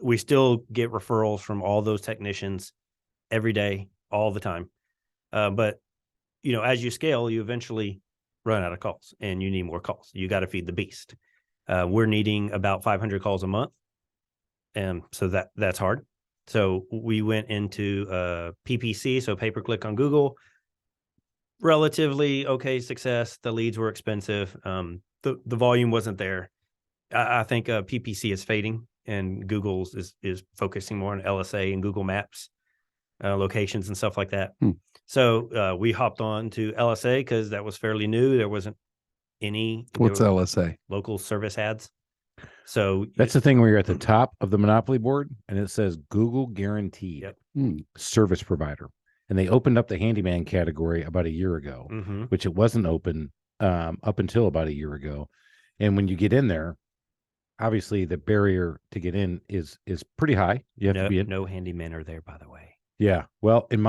We still get referrals from all those technicians every day, all the time. But, as you scale, you eventually run out of calls, and you need more calls. You got to feed the beast. We're needing about 500 calls a month. And so that's hard. So we went into PPC, so pay-per-click on Google. Relatively okay success. The leads were expensive. The volume wasn't there. I think PPC is fading, and Google's is focusing more on LSA and Google Maps locations and stuff like that. So we hopped on to LSA because that was fairly new. There wasn't any. What's LSA? Local service ads. So that's the thing where you're at the top of the monopoly board and it says Google guaranteed service provider. And they opened up the handyman category about a year ago, which it wasn't open up until about a year ago. And when you get in there, obviously the barrier to get in is pretty high. You have to be in. No handymen are there, by the way. Yeah. Well, in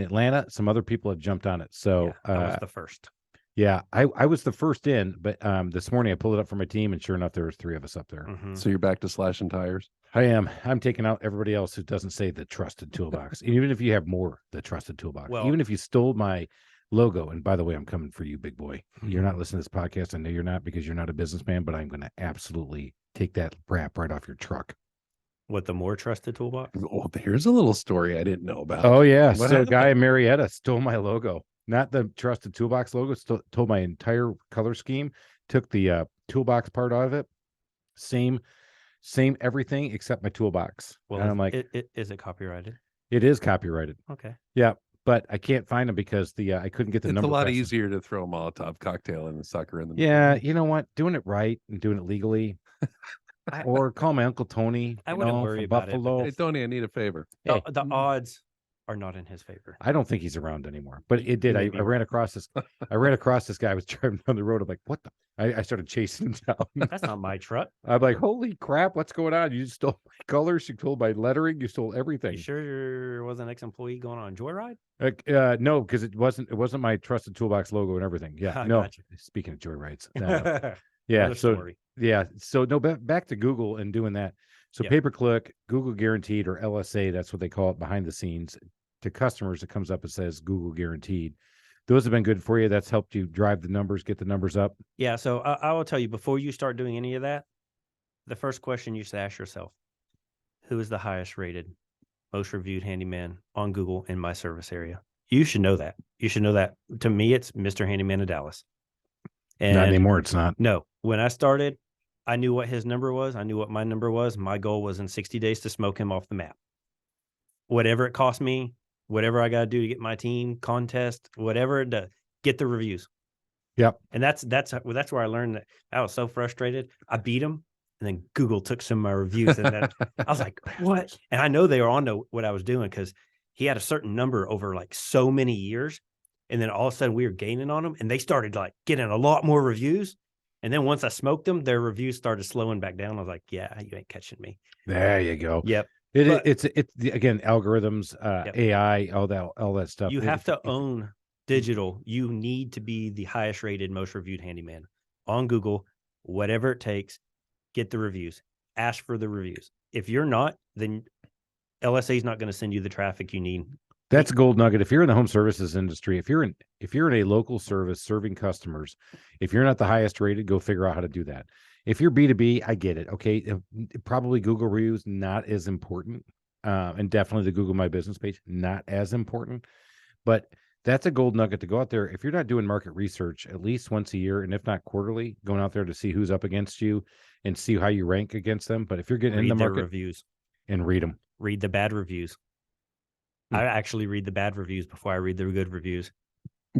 Atlanta, some other people have jumped on it. So I was the first. Yeah, I was the first in, but this morning I pulled it up for my team, and sure enough, there was 3 of us up there. So you're back to slashing tires? I am. I'm taking out everybody else who doesn't say the Trusted Toolbox. Even if you have more, the Trusted Toolbox. Well, even if you stole my logo, and by the way, I'm coming for you, big boy. You're not listening to this podcast. I know you're not, because you're not a businessman, but I'm going to absolutely take that wrap right off your truck. What, the more trusted toolbox? Oh, here's a little story I didn't know about. Oh yeah. What So a guy happened? in Marietta stole my logo, not the Trusted Toolbox logo, stole my entire color scheme, took the toolbox part out of it. Same everything except my toolbox. Well, And I'm like, is it copyrighted? it is copyrighted. Okay. Yeah, but I can't find them because the I couldn't get the It's a number. lot fast enough. easier to throw a Molotov cocktail in the sucker in the Yeah, you know what? Doing it right and doing it legally, or call my Uncle Tony. I You wouldn't know, worry from about it Buffalo. Hey, Tony, I need a favor. Hey, The odds are not in his favor. I don't think he's around anymore, but it did. may I be ran across this. I ran across this guy. I was driving down the road. I'm like, what the? I started chasing him down. That's not my truck. I'm like, holy crap, what's going on? You stole my colors. You stole my lettering. You stole everything. You sure there was an ex-employee going on a joyride? No, because it wasn't my Trusted Toolbox logo and everything. Yeah, I no. gotcha. Speaking of joyrides, Another yeah. So story. yeah, so no, back to Google and doing that. So Yep. pay-per-click, Google Guaranteed, or LSA, that's what they call it behind the scenes. To customers, it comes up and says Google Guaranteed. Those have been good for you. That's helped you drive the numbers, get the numbers up. Yeah. So I will tell you, before you start doing any of that, the first question you should ask yourself: who is the highest rated, most reviewed handyman on Google in my service area? You should know that. You should know that. To me, it's Mr. Handyman of Dallas. And Not anymore. It's not. No, when I started, I knew what his number was. I knew what my number was. My goal was in 60 days to smoke him off the map. Whatever it cost me, whatever I got to do to get my team, contest, whatever, to get the reviews. Yep. And that's where I learned that. I was so frustrated. I beat him, and then Google took some of my reviews, and then I was like, "What?" And I know they were on to what I was doing because he had a certain number over like so many years, and then all of a sudden we were gaining on them, and they started like getting a lot more reviews. And then once I smoked them, their reviews started slowing back down. I was like, "Yeah, you ain't catching me." There you go. Yep. It's again, algorithms, Yep. AI, all that stuff. You have to own digital. You need to be the highest rated, most reviewed handyman on Google, whatever it takes. Get the reviews. Ask for the reviews. If you're not, then LSA is not going to send you the traffic you need. That's a gold nugget. If you're in the home services industry, if you're in a local service serving customers, if you're not the highest rated, go figure out how to do that. If you're B2B, I get it. Okay. Probably Google reviews, not as important. And definitely the Google My Business page, not as important. But that's a gold nugget to go out there. If you're not doing market research at least once a year, and if not quarterly, going out there to see who's up against you and see how you rank against them. But if you're getting in the market, reviews and read them, read the bad reviews. I actually read the bad reviews before I read the good reviews.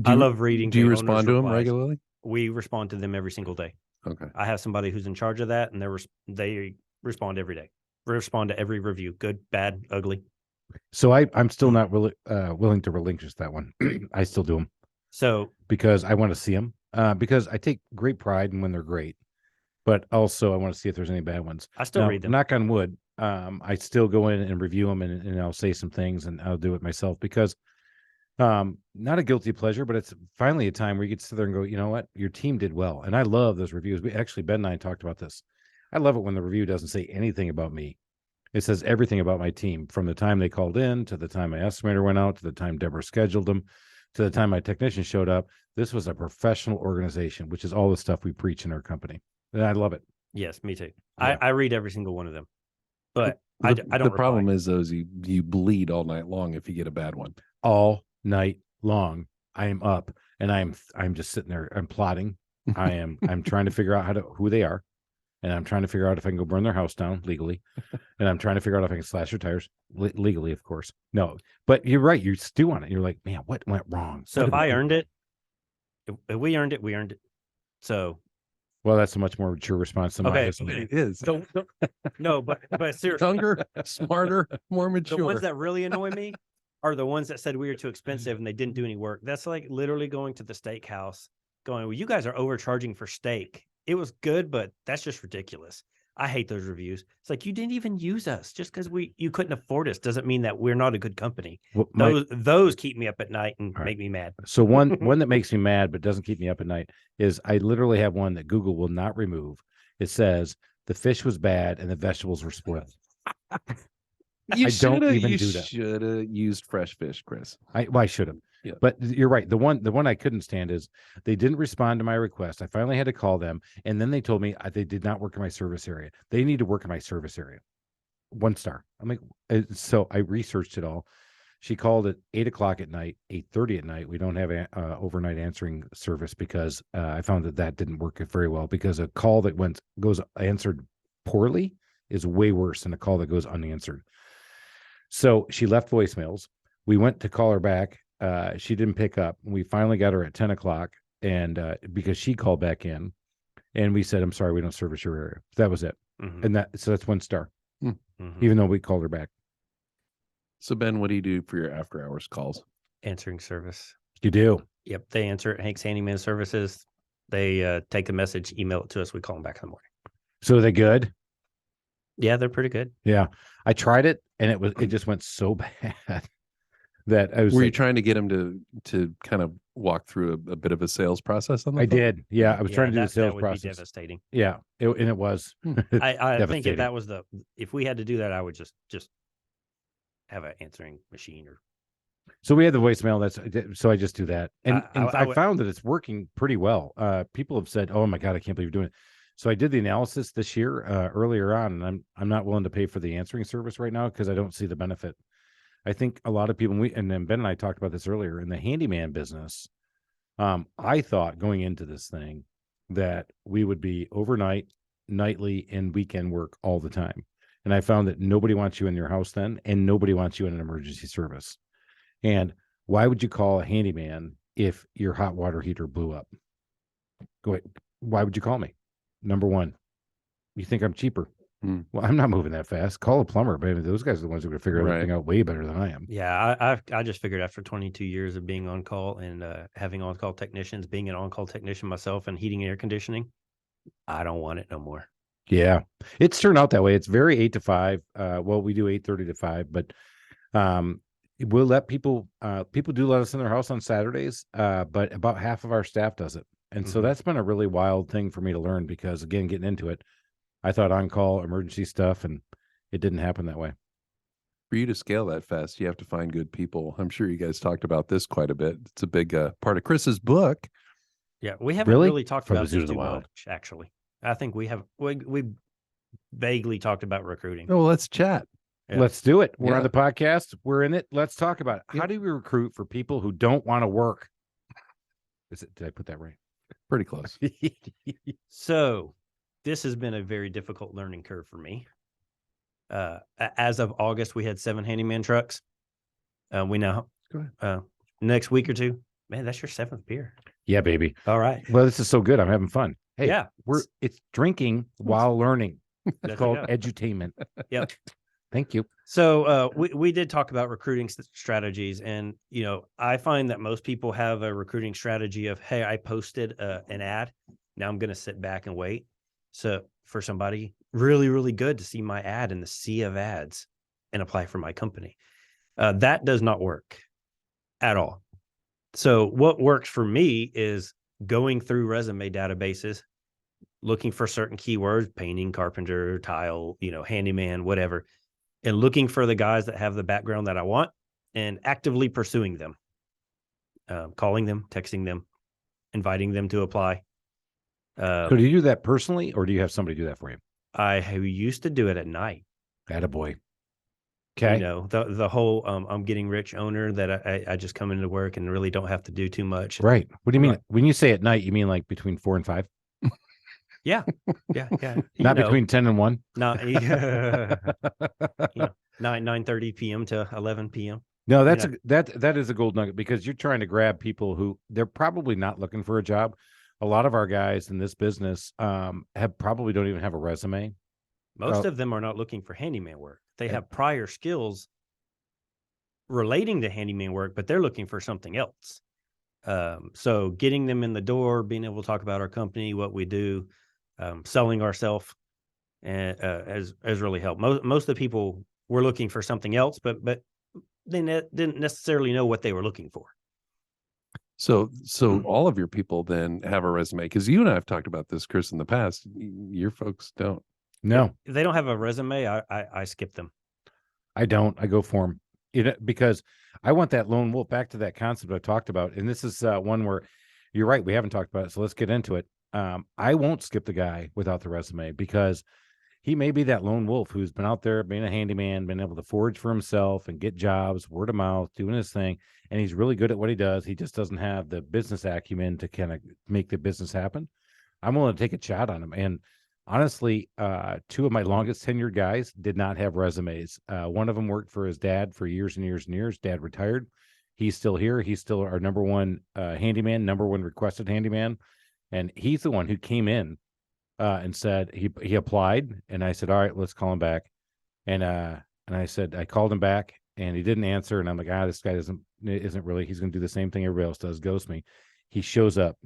I love reading. Do you the respond to owners' them replies. regularly? We respond to them every single day. Okay. I have somebody who's in charge of that, and they respond every day. Respond to every review, good, bad, ugly. So I'm still not willing to relinquish that one. I still do them. So because I want to see them. Because I take great pride in when they're great, but also I want to see if there's any bad ones. I still read them. Knock on wood. I still go in and review them, and I'll say some things, and I'll do it myself because not a guilty pleasure, but it's finally a time where you get to sit there and go, you know what, your team did well. And I love those reviews. We actually, Ben and I talked about this. I love it when the review doesn't say anything about me. It says everything about my team, from the time they called in to the time my estimator went out to the time Deborah scheduled them to the time my technician showed up. This was a professional organization, which is all the stuff we preach in our company. And I love it. Yes, me too. Yeah. I read every single one of them, but I don't. The problem is those you bleed all night long if you get a bad one. All night long, I am up and I'm just sitting there. I'm plotting. I'm trying to figure out who they are, and I'm trying to figure out if I can go burn their house down legally, and I'm trying to figure out if I can slash their tires legally, of course. No, but you're right. You stew on it. You're like, man, what went wrong? So if I earned it, if we earned it, we earned it. So. Well, that's a much more mature response than mine. It is. No, but seriously, Younger, smarter, more mature. the ones that really annoy me are the ones that said we were too expensive and they didn't do any work. That's like literally going to the steakhouse, going, "Well, you guys are overcharging for steak. It was good, but that's just ridiculous." I hate those reviews. It's like, you didn't even use us. Just because you couldn't afford us doesn't mean that we're not a good company. Well, those keep me up at night and right. make me mad. So one that makes me mad but doesn't keep me up at night is I literally have one that Google will not remove. It says the fish was bad and the vegetables were spoiled. You I don't even do that. Should have used fresh fish, Chris. I should have. Yeah. But you're right. The one I couldn't stand is they didn't respond to my request. I finally had to call them, and then they told me they did not work in my service area. They need to work in my service area. 1 star. I'm like, so I researched it all. She called at 8:00 at night, 8:30 at night. We don't have overnight answering service because I found that didn't work very well, because a call that goes answered poorly is way worse than a call that goes unanswered. So she left voicemails. We went to call her back. She didn't pick up. We finally got her at 10:00, and because she called back in, and we said, "I'm sorry, we don't service your area." That was it. Mhm. And so that's 1 star, Mhm. even though we called her back. So Ben, what do you do for your after hours calls? Answering service. You do. Yep, they answer at Hank's Handyman Services. They take the message, email it to us. We call them back in the morning. So are they good? Yeah, they're pretty good. Yeah, I tried it, and it just went so bad that I was. Were you like, trying to get him to kind of walk through a bit of a sales process on the I phone? did. Yeah, I was trying to do the that sales would process. be devastating. Yeah, and it was. I think Devastating. if that was if we had to do that, I would just have an answering machine or. So we had the voicemail. So I just do that, and I I would- found that it's working pretty well. People have said, "Oh my God, I can't believe you're doing it." So I did the analysis this year earlier on, and I'm not willing to pay for the answering service right now because I don't see the benefit. I think a lot of people, and then Ben and I talked about this earlier, in the handyman business. I thought going into this thing that we would be overnight, nightly, and weekend work all the time, and I found that nobody wants you in your house then, and nobody wants you in an emergency service. And why would you call a handyman if your hot water heater blew up? Go ahead. Why would you call me? Number one, you think I'm cheaper. Hmm. Well, I'm not moving that fast. Call a plumber, baby. Those guys are the ones who are going to figure Right. everything out way better than I am. Yeah, I just figured after 22 years of being on call and having on call technicians, being an on call technician myself, and heating and air conditioning, I don't want it no more. Yeah, it's turned out that way. It's very 8 to 5. Well, we do 8:30 to 5, but we'll let people do let us in their house on Saturdays, but about half of our staff does it. And so Mhm. that's been a really wild thing for me to learn, because again, getting into it, I thought on call emergency stuff, and it didn't happen that way. For you to scale that fast, you have to find good people. I'm sure you guys talked about this quite a bit. It's a big part of Chris's book. Yeah, we haven't Really? really talked From the about Zoo this to the too Wild. much, actually. I think we vaguely talked about recruiting. Oh, well, let's chat. Yeah. Let's do it. We're on Yeah. the podcast. We're in it. Let's talk about it. How Yep. do we recruit for people who don't want to work? Did I put that right? Pretty close. So this has been a very difficult learning curve for me. As of August, we had 7 handyman trucks. We now, Go ahead. next week or two, man, that's your 7th beer. Yeah, baby. All right. Well, this is so good. I'm having fun. Hey, Yeah. it's drinking while learning. It's There you called go. edutainment. Yep. Thank you. So we did talk about recruiting strategies, and I find that most people have a recruiting strategy of, hey, I posted an ad, now I'm going to sit back and wait. So for somebody really, really good to see my ad in the sea of ads and apply for my company, that does not work at all. So what works for me is going through resume databases, looking for certain keywords: painting, carpenter, tile, handyman, whatever, and looking for the guys that have the background that I want and actively pursuing them, calling them, texting them, inviting them to apply. So do you do that personally, or do you have somebody do that for you? I used to do it at night. Attaboy. Okay. The whole I'm getting rich owner that I just come into work and really don't have to do too much. Right. What do you mean? Right. When you say at night, you mean like between 4 and 5? Yeah. You Not know, between 10 and 1? not 9:30 p.m. to 11 p.m. No, that is a gold nugget, because you're trying to grab people who they're probably not looking for a job. A lot of our guys in this business probably don't even have a resume. Most of them are not looking for handyman work. They have prior skills relating to handyman work, but they're looking for something else. So getting them in the door, being able to talk about our company, what we do, selling ourselves, has really helped. Most of the people were looking for something else, but they didn't necessarily know what they were looking for. So all of your people then have a resume, because you and I have talked about this, Chris, in the past. Your folks don't. No, If they don't have a resume, I skip them. I don't. I go for them. because I want that lone wolf. Back to that concept I talked about, and this is one where you're right. We haven't talked about it, so let's get into it. I won't skip the guy without the resume because he may be that lone wolf who's been out there being a handyman, been able to forage for himself and get jobs, word of mouth, doing his thing. And he's really good at what he does. He just doesn't have the business acumen to kind of make the business happen. I'm willing to take a shot on him. And honestly, two of my longest tenured guys did not have resumes. One of them worked for his dad for years and years and years. Dad retired. He's still here. He's still our number one handyman, number one requested handyman. And he's the one who came in and said he applied, and I said, all right, let's call him back. And I said, I called him back and he didn't answer. And I'm like, this guy isn't really, he's going to do the same thing everybody else does, ghost me. He shows up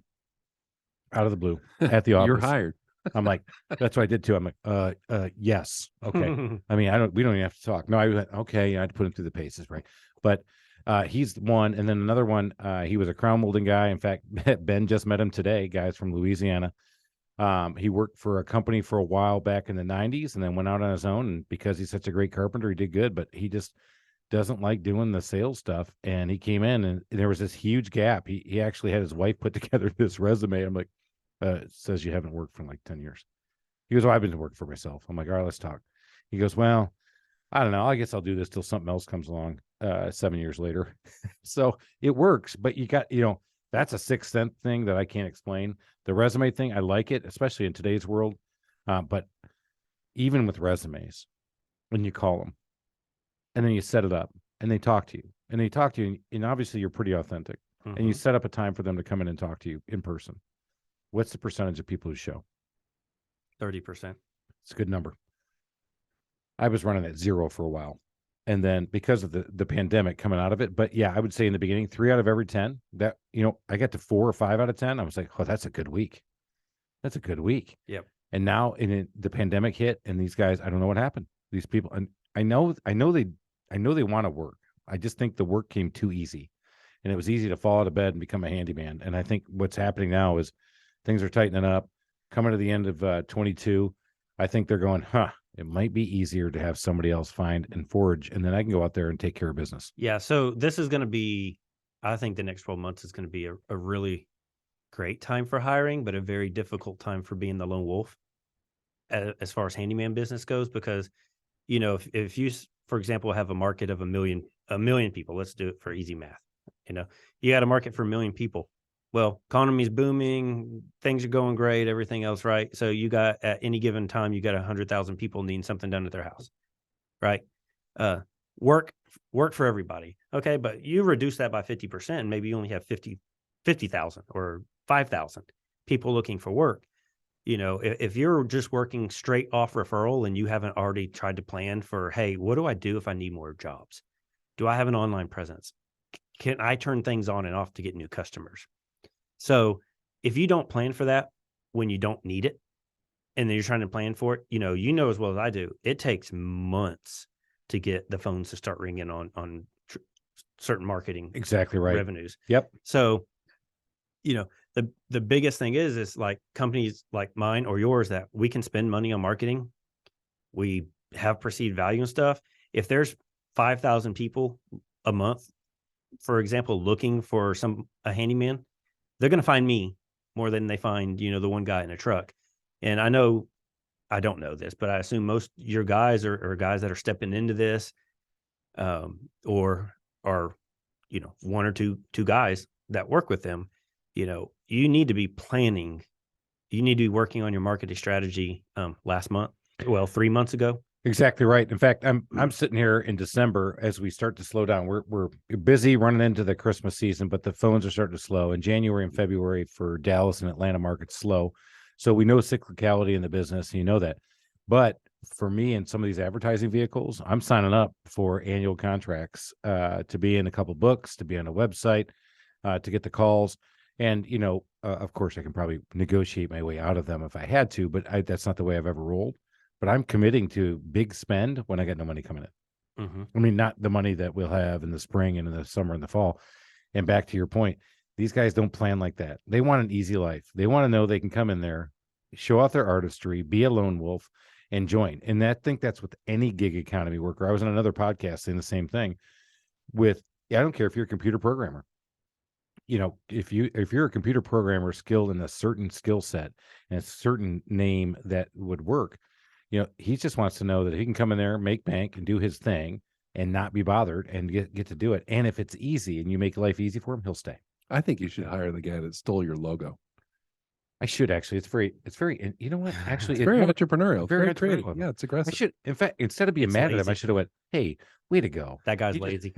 out of the blue at the office. You're hired. I'm like, that's what I did too. I'm like, yes. Okay. I mean, we don't even have to talk. No, I went, okay. I had to put him through the paces. Right. But he's one. And then another one, he was a crown molding guy. In fact, Ben just met him today, guys from Louisiana. He worked for a company for a while back in the 90s and then went out on his own. And because he's such a great carpenter, he did good, but he just doesn't like doing the sales stuff. And he came in and there was this huge gap. He actually had his wife put together this resume. I'm like, it says you haven't worked for like 10 years. He goes, I've been to work for myself. I'm like, all right, let's talk. He goes, well, I don't know. I guess I'll do this till something else comes along 7 years later. So it works, but you got, that's a sixth sense thing that I can't explain. The resume thing, I like it, especially in today's world. But even with resumes, when you call them and then you set it up and they talk to you and obviously you're pretty authentic and you set up a time for them to come in and talk to you in person. What's the percentage of people who show? 30%. It's a good number. I was running at 0 for a while. And then because of the pandemic coming out of it, but yeah, I would say in the beginning, 3 out of every 10 that, I got to 4 or 5 out of 10. I was like, oh, that's a good week. That's a good week. Yep. And now the pandemic hit and these guys, I don't know what happened. These people, and I know they want to work. I just think the work came too easy and it was easy to fall out of bed and become a handyman. And I think what's happening now is things are tightening up, coming to the end of 22. I think they're going, it might be easier to have somebody else find and forage, and then I can go out there and take care of business. Yeah. So this is going to be, I think the next 12 months is going to be a really great time for hiring, but a very difficult time for being the lone wolf as far as handyman business goes. Because, if you, for example, have a market of a million people, let's do it for easy math. You got a market for 1 million people. Well, economy's booming, things are going great, everything else, right? So you got at any given time, you got 100,000 people needing something done at their house, right? Work for everybody, okay? But you reduce that by 50%, maybe you only have 50,000 or 5,000 people looking for work. If you're just working straight off referral and you haven't already tried to plan for, hey, what do I do if I need more jobs? Do I have an online presence? Can I turn things on and off to get new customers? So if you don't plan for that when you don't need it, and then you're trying to plan for it, you know as well as I do, it takes months to get the phones to start ringing on certain marketing exactly right revenues. Yep. So, the biggest thing is like companies like mine or yours that we can spend money on marketing. We have perceived value and stuff. If there's 5,000 people a month, for example, looking for a handyman, they're going to find me more than they find, the one guy in a truck. And I don't know this, but I assume most of your guys are guys that are stepping into this, or are, one or two guys that work with them. You need to be planning. You need to be working on your marketing strategy last month. Well, 3 months ago. Exactly right. In fact, I'm sitting here in December as we start to slow down. We're busy running into the Christmas season, but the phones are starting to slow. In January and February for Dallas and Atlanta markets slow. So we know cyclicality in the business, and you know that. But for me and some of these advertising vehicles, I'm signing up for annual contracts to be in a couple books, to be on a website, to get the calls. And, of course, I can probably negotiate my way out of them if I had to, but that's not the way I've ever rolled. But I'm committing to big spend when I got no money coming in. Mm-hmm. I mean, not the money that we'll have in the spring and in the summer and the fall. And back to your point, these guys don't plan like that. They want an easy life. They want to know they can come in there, show off their artistry, be a lone wolf, and join. And I think that's with any gig economy worker. I was on another podcast saying the same thing. I don't care if you're a computer programmer. If you're a computer programmer skilled in a certain skill set and a certain name that would work, he just wants to know that he can come in there, make bank, and do his thing, and not be bothered, and get to do it. And if it's easy and you make life easy for him, he'll stay. I think you should hire the guy that stole your logo. I should actually. It's very, and you know what? Actually, It's very entrepreneurial. very creative. entrepreneurial. Yeah, it's I aggressive. should, in fact, instead of being It's mad at him, I lazy. should have went, "Hey, way to go." That guy's He just- lazy.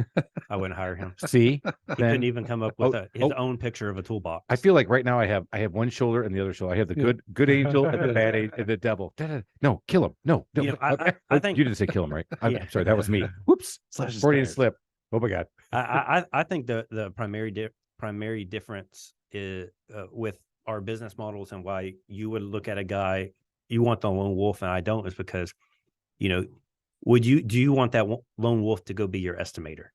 I wouldn't hire him. See, He couldn't even come up with his oh. own picture of a toolbox. I feel like right now I have one shoulder and the other shoulder. I have the Yeah. good angel and the bad angel and the devil. No, kill him. No. You know, I Oh, think- you didn't say kill him, right? I'm Yeah. sorry, that was me. Whoops, Slash his Freudian tires. slip. Oh my God. I think the primary difference is with our business models and why you would look at a guy, you want the lone wolf and I don't, is because, do you want that lone wolf to go be your estimator?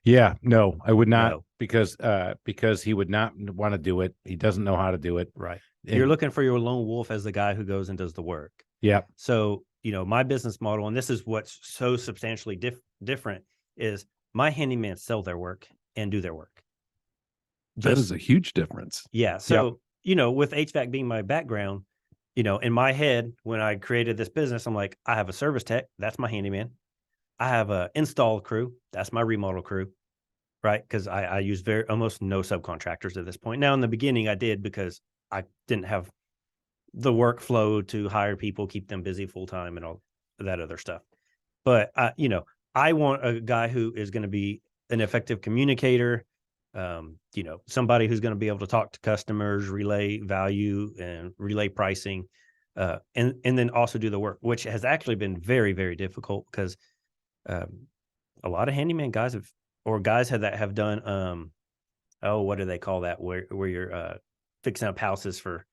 Yeah, no, I would not, No. because he would not want to do it. He doesn't know how to do it. Right. And- You're looking for your lone wolf as the guy who goes and does the work. Yeah. So, my business model, and this is what's so substantially different, is my handyman sell their work and do their work. That is a huge difference. Yeah. So, with HVAC being my background, in my head, when I created this business, I'm like, I have a service tech. That's my handyman. I have a install crew. That's my remodel crew. Right. Because I use almost no subcontractors at this point. Now, in the beginning, I did because I didn't have the workflow to hire people, keep them busy full time and all that other stuff. But, I want a guy who is going to be an effective communicator. Somebody who's going to be able to talk to customers, relay value and relay pricing, and then also do the work, which has actually been very, very difficult because a lot of handyman guys have done, what do they call that? Where you're fixing up houses for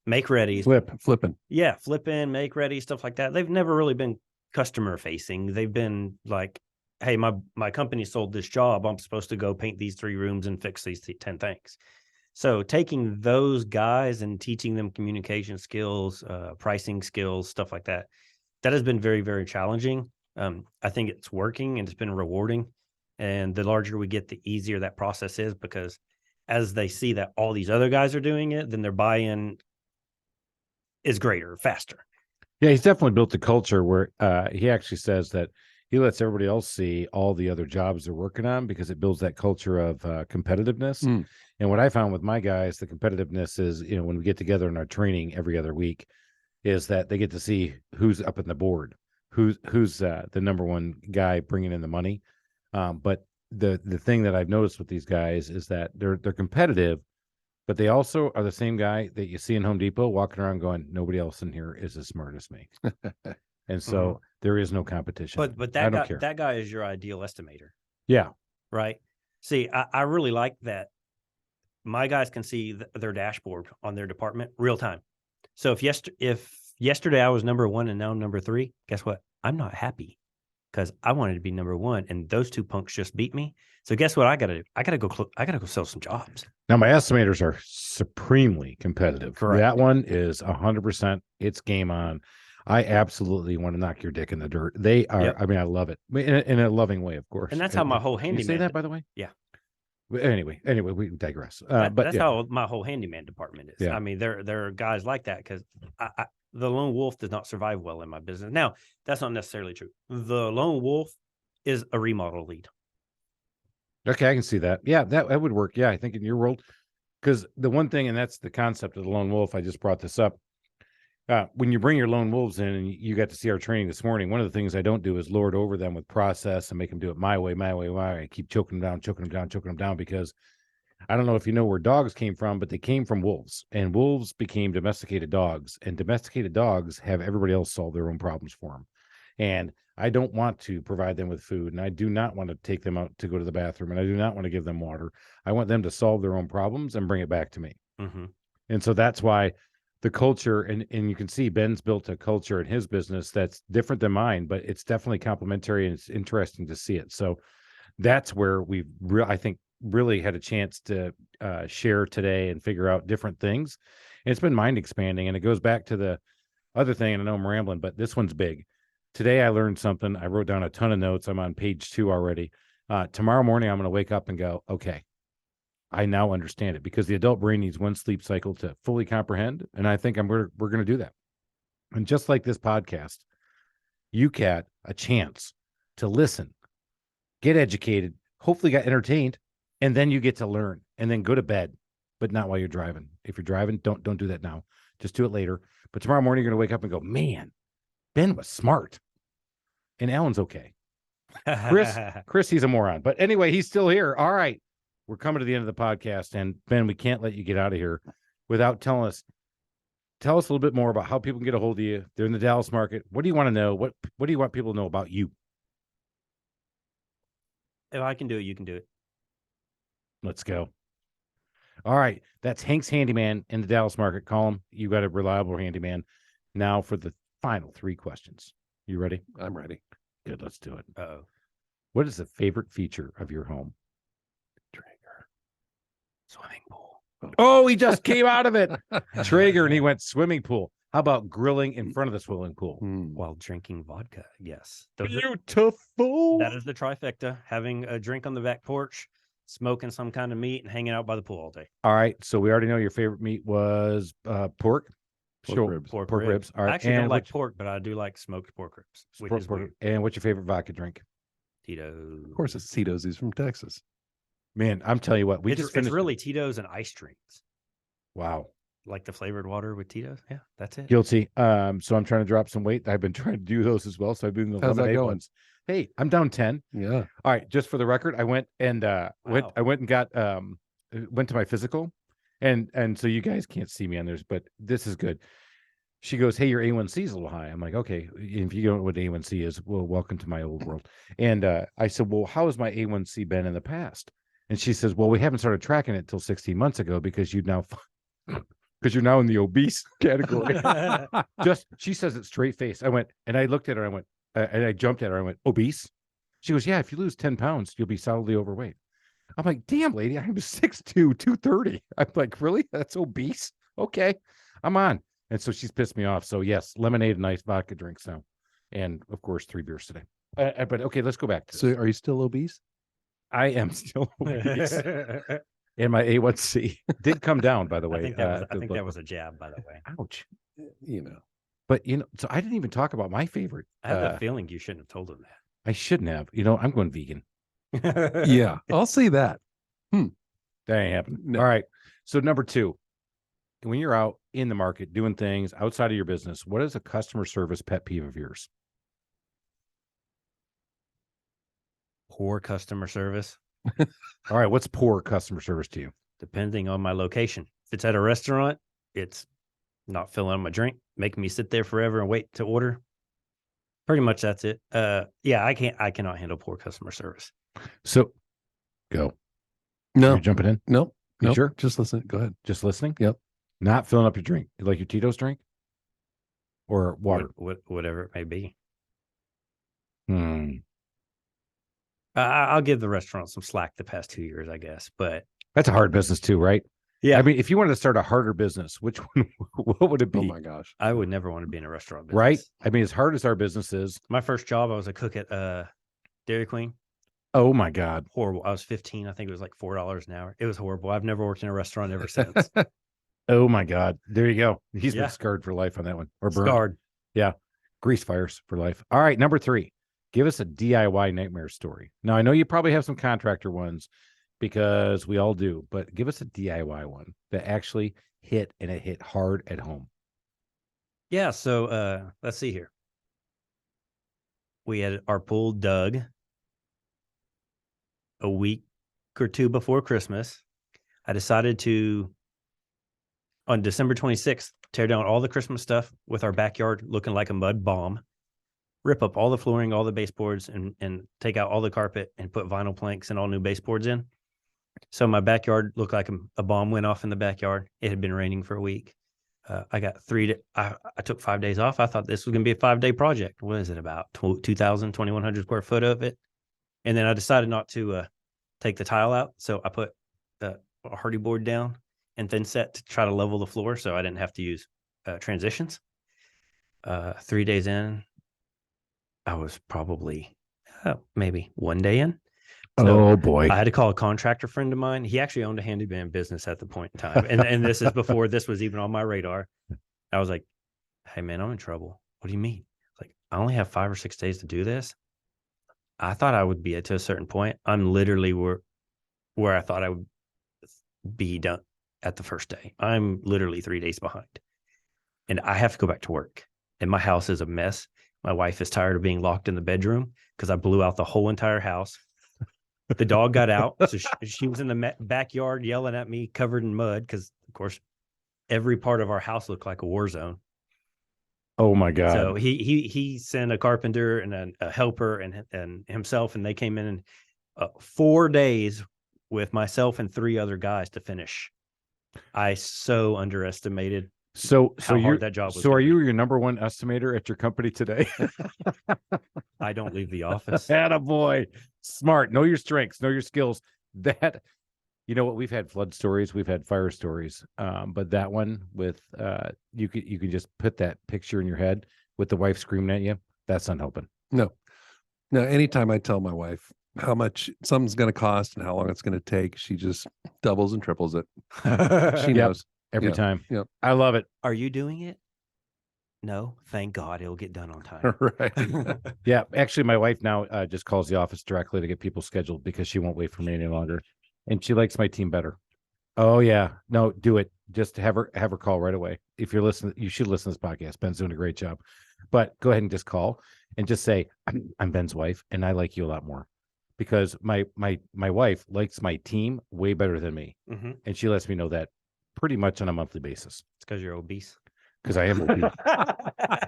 make readies. Flipping. Yeah. Flipping, make ready, stuff like that. They've never really been customer facing. They've been like, hey, my company sold this job. I'm supposed to go paint these 3 rooms and fix these 10 things. So taking those guys and teaching them communication skills, pricing skills, stuff like that, that has been very, very challenging. I think it's working and it's been rewarding. And the larger we get, the easier that process is, because as they see that all these other guys are doing it, then their buy-in is greater, faster. Yeah, he's definitely built a culture where he actually says that he lets everybody else see all the other jobs they're working on, because it builds that culture of competitiveness. Mm. And what I found with my guys, the competitiveness is, when we get together in our training every other week, is that they get to see who's up in the board, who's the number one guy bringing in the money. But the thing that I've noticed with these guys is that they're competitive, but they also are the same guy that you see in Home Depot walking around going, nobody else in here is as smart as me. And so there is no competition. But I that don't guy, care. that guy is your ideal estimator, Yeah. right? See, I really like that. My guys can see their dashboard on their department real time. So if yesterday I was number 1 and now I'm number 3, guess what? I'm not happy because I wanted to be number 1 and those 2 punks just beat me. So guess what I got to do? I got to go sell some jobs. Now my estimators are supremely competitive. Correct. That one is 100%. It's game on. I absolutely want to knock your dick in the dirt. They are. Yep. I mean, I love it in a loving way, of course. And that's how my whole Can you say handyman. that, by the way? Yeah. But anyway, we digress. But but that's yeah. how my whole handyman department is. Yeah. I mean, there are guys like that because the lone wolf does not survive well in my business. Now, that's not necessarily true. The lone wolf is a remodel lead. Okay, I can see that. Yeah, that would work. Yeah, I think in your world, because the one thing, and that's the concept of the lone wolf. I just brought this up. When you bring your lone wolves in, and you got to see our training this morning, one of the things I don't do is lord over them with process and make them do it my way. I keep choking them down, because I don't know if you know where dogs came from, but they came from wolves, and wolves became domesticated dogs, and domesticated dogs have everybody else solve their own problems for them. And I don't want to provide them with food, and I do not want to take them out to go to the bathroom, and I do not want to give them water. I want them to solve their own problems and bring it back to me. Mm-hmm. And so that's why the culture, and you can see Ben's built a culture in his business that's different than mine, but it's definitely complementary, and it's interesting to see it. So that's where we I think really had a chance to share today and figure out different things. And it's been mind expanding, and it goes back to the other thing. And I know I'm rambling, but this one's big. Today I learned something. I wrote down a ton of notes. I'm on page 2 already. Tomorrow morning, I'm going to wake up and go, okay, I now understand it, because the adult brain needs one sleep cycle to fully comprehend. And I think we're going to do that. And just like this podcast, you got a chance to listen, get educated, hopefully got entertained, and then you get to learn and then go to bed, but not while you're driving. If you're driving, don't do that now. Just do it later. But tomorrow morning, you're going to wake up and go, man, Ben was smart. And Alan's okay. Chris, he's a moron. But anyway, he's still here. All right. We're coming to the end of the podcast. And Ben, we can't let you get out of here without telling us. Tell us a little bit more about how people can get a hold of you. They're in the Dallas market. What do you want to know? What do you want people to know about you? If I can do it, you can do it. Let's go. All right. That's Hank's Handyman in the Dallas market. Call him. You got a reliable handyman. Now for the final 3 questions. You ready? I'm ready. Good. Let's do it. Uh-oh. What is the favorite feature of your home? Traeger. Swimming pool. Oh, he just came out of it. Traeger, and he went swimming pool. How about grilling in front of the swimming pool? While drinking vodka. Yes. Beautiful. That is the trifecta. Having a drink on the back porch, smoking some kind of meat, and hanging out by the pool all day. All right. So we already know your favorite meat was pork. Ribs. Pork ribs. All right. I actually don't like pork, but I do like smoked pork ribs. Which is weird. And what's your favorite vodka drink? Tito's. Of course, it's Tito's. He's from Texas. Man, I'm telling you what, It's really Tito's and ice drinks. Wow. Like the flavored water with Tito's. Yeah, that's it. Guilty. So I'm trying to drop some weight. I've been trying to do those as well. So I've been the How's that lemonade going? ones. Hey, I'm down 10. Yeah. All right. Just for the record, I went and went and got went to my physical, and so you guys can't see me on this, but this is good. She goes, hey, your A1C is a little high. I'm like, okay, if you don't know what A1C is, well, welcome to my old world. And I said, well, how has my A1C been in the past? And she says, well, we haven't started tracking it till 16 months ago because you're now in the obese category. She says it straight face. I went, and I looked at her, I went, and I jumped at her. I went, obese? She goes, yeah, if you lose 10 pounds, you'll be solidly overweight. I'm like, damn, lady, I'm 6'2", 230. I'm like, really? That's obese? Okay, I'm on. And so she's pissed me off. So yes, lemonade and iced vodka drinks now. And of course, 3 beers today. But okay, let's go back to So this. are you still obese? I am still obese. And my A1C did come down, by the way. I think that was a jab, by the way. Ouch. You know. But, so I didn't even talk about my favorite. I have a feeling you shouldn't have told him I shouldn't have. I'm going vegan. that. Yeah, I'll see that. That ain't happening. No. All right. So number 2, when you're out in the market doing things outside of your business, what is a customer service pet peeve of yours? Poor customer service. All right. What's poor customer service to you? Depending on my location. If it's at a restaurant, it's not filling up my drink, making me sit there forever and wait to order. Pretty much that's it. Yeah, I cannot handle poor customer service. So go. No, You're jumping in? no, You no. sure? Just listen. Go ahead. Just listening? Yep. Not filling up your drink. Like your Tito's drink? Or water? Whatever it may be. That's I'll give the restaurant some slack the past 2 years, I guess. But a hard business too, right? yeah, I mean, if you wanted to start a harder business, which one, what would it be? Oh my gosh. I would never want to be in a restaurant business. Right? I mean, as hard as our business is. My first job, I was a cook at Dairy Queen. Oh my God. Horrible. I was 15. I think it was like $4 an hour. It was horrible. I've never worked in a restaurant ever since. Oh my God. There you go. He's Yeah. been scarred for life on that one. Or burned. Scarred. Grease fires for life. All right. Number 3, give us a DIY nightmare story. Now, I know you probably have some contractor ones because we all do, but give us a DIY one that actually hit, and it hit hard at home. Yeah. So let's see here. We had our pool dug a week or 2 before Christmas. I decided to, on December 26th, tear down all the Christmas stuff with our backyard looking like a mud bomb, rip up all the flooring, all the baseboards, and take out all the carpet and put vinyl planks and all new baseboards in. So my backyard looked like a bomb went off in the backyard. It had been raining for a week. I got I took 5 days off. I thought this was going to be a 5-day project. What is it, about 2,000, 2,100 square foot of it? And then I decided not to take the tile out. So I put a hardy board down and thin set to try to level the floor so I didn't have to use transitions. 3 days in, I was probably maybe 1 day in. Oh boy. I had to call a contractor friend of mine. He actually owned a handyman business at the point in time. And this is before this was even on my radar. I was like, hey man, I'm in trouble. What do you mean? Like, I only have 5 or 6 days to do this. I thought I would be to a certain point. I'm literally where I thought I would be done at the first day. I'm literally 3 days behind. And I have to go back to work. And my house is a mess. My wife is tired of being locked in the bedroom because I blew out the whole entire house. The dog got out. So she was in the backyard yelling at me, covered in mud, because, of course, every part of our house looked like a war zone. Oh my God. So he sent a carpenter and a helper and himself, and they came in 4 days with myself and 3 other guys to finish. I so underestimated So how hard that job was. So are you your number one estimator at your company today? I don't leave the office. Attaboy. Smart. Know your strengths, know your skills. That, you know what, we've had flood stories, we've had fire stories. But that one with you could just put that picture in your head with the wife screaming at you. That's not helping. No. Anytime I tell my wife how much something's going to cost and how long it's going to take, she just doubles and triples it. She Yep, knows. every Yeah. time. Yep. I love it. Are you doing it? No, thank God it'll get done on time. Right. Yeah, actually, my wife now just calls the office directly to get people scheduled because she won't wait for me any longer, and she likes my team better. Oh yeah, no, do it. Just have her call right away. If you're listening, you should listen to this podcast. Ben's doing a great job, but go ahead and just call and just say, I'm Ben's wife, and I like you a lot more because my wife likes my team way better than me, and she lets me know that pretty much on a monthly basis. It's because you're obese. Because I am obese.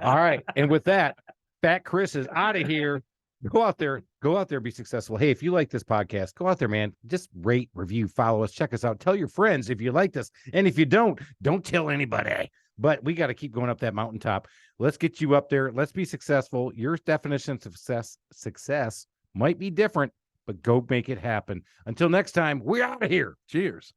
All right. And with that, Fat Chris is out of here. Go out there, be successful. Hey, if you like this podcast, go out there, man. Just rate, review, follow us, check us out. Tell your friends if you like this. And if you don't tell anybody. But we got to keep going up that mountaintop. Let's get you up there. Let's be successful. Your definition of success might be different, but go make it happen. Until next time, we're out of here. Cheers.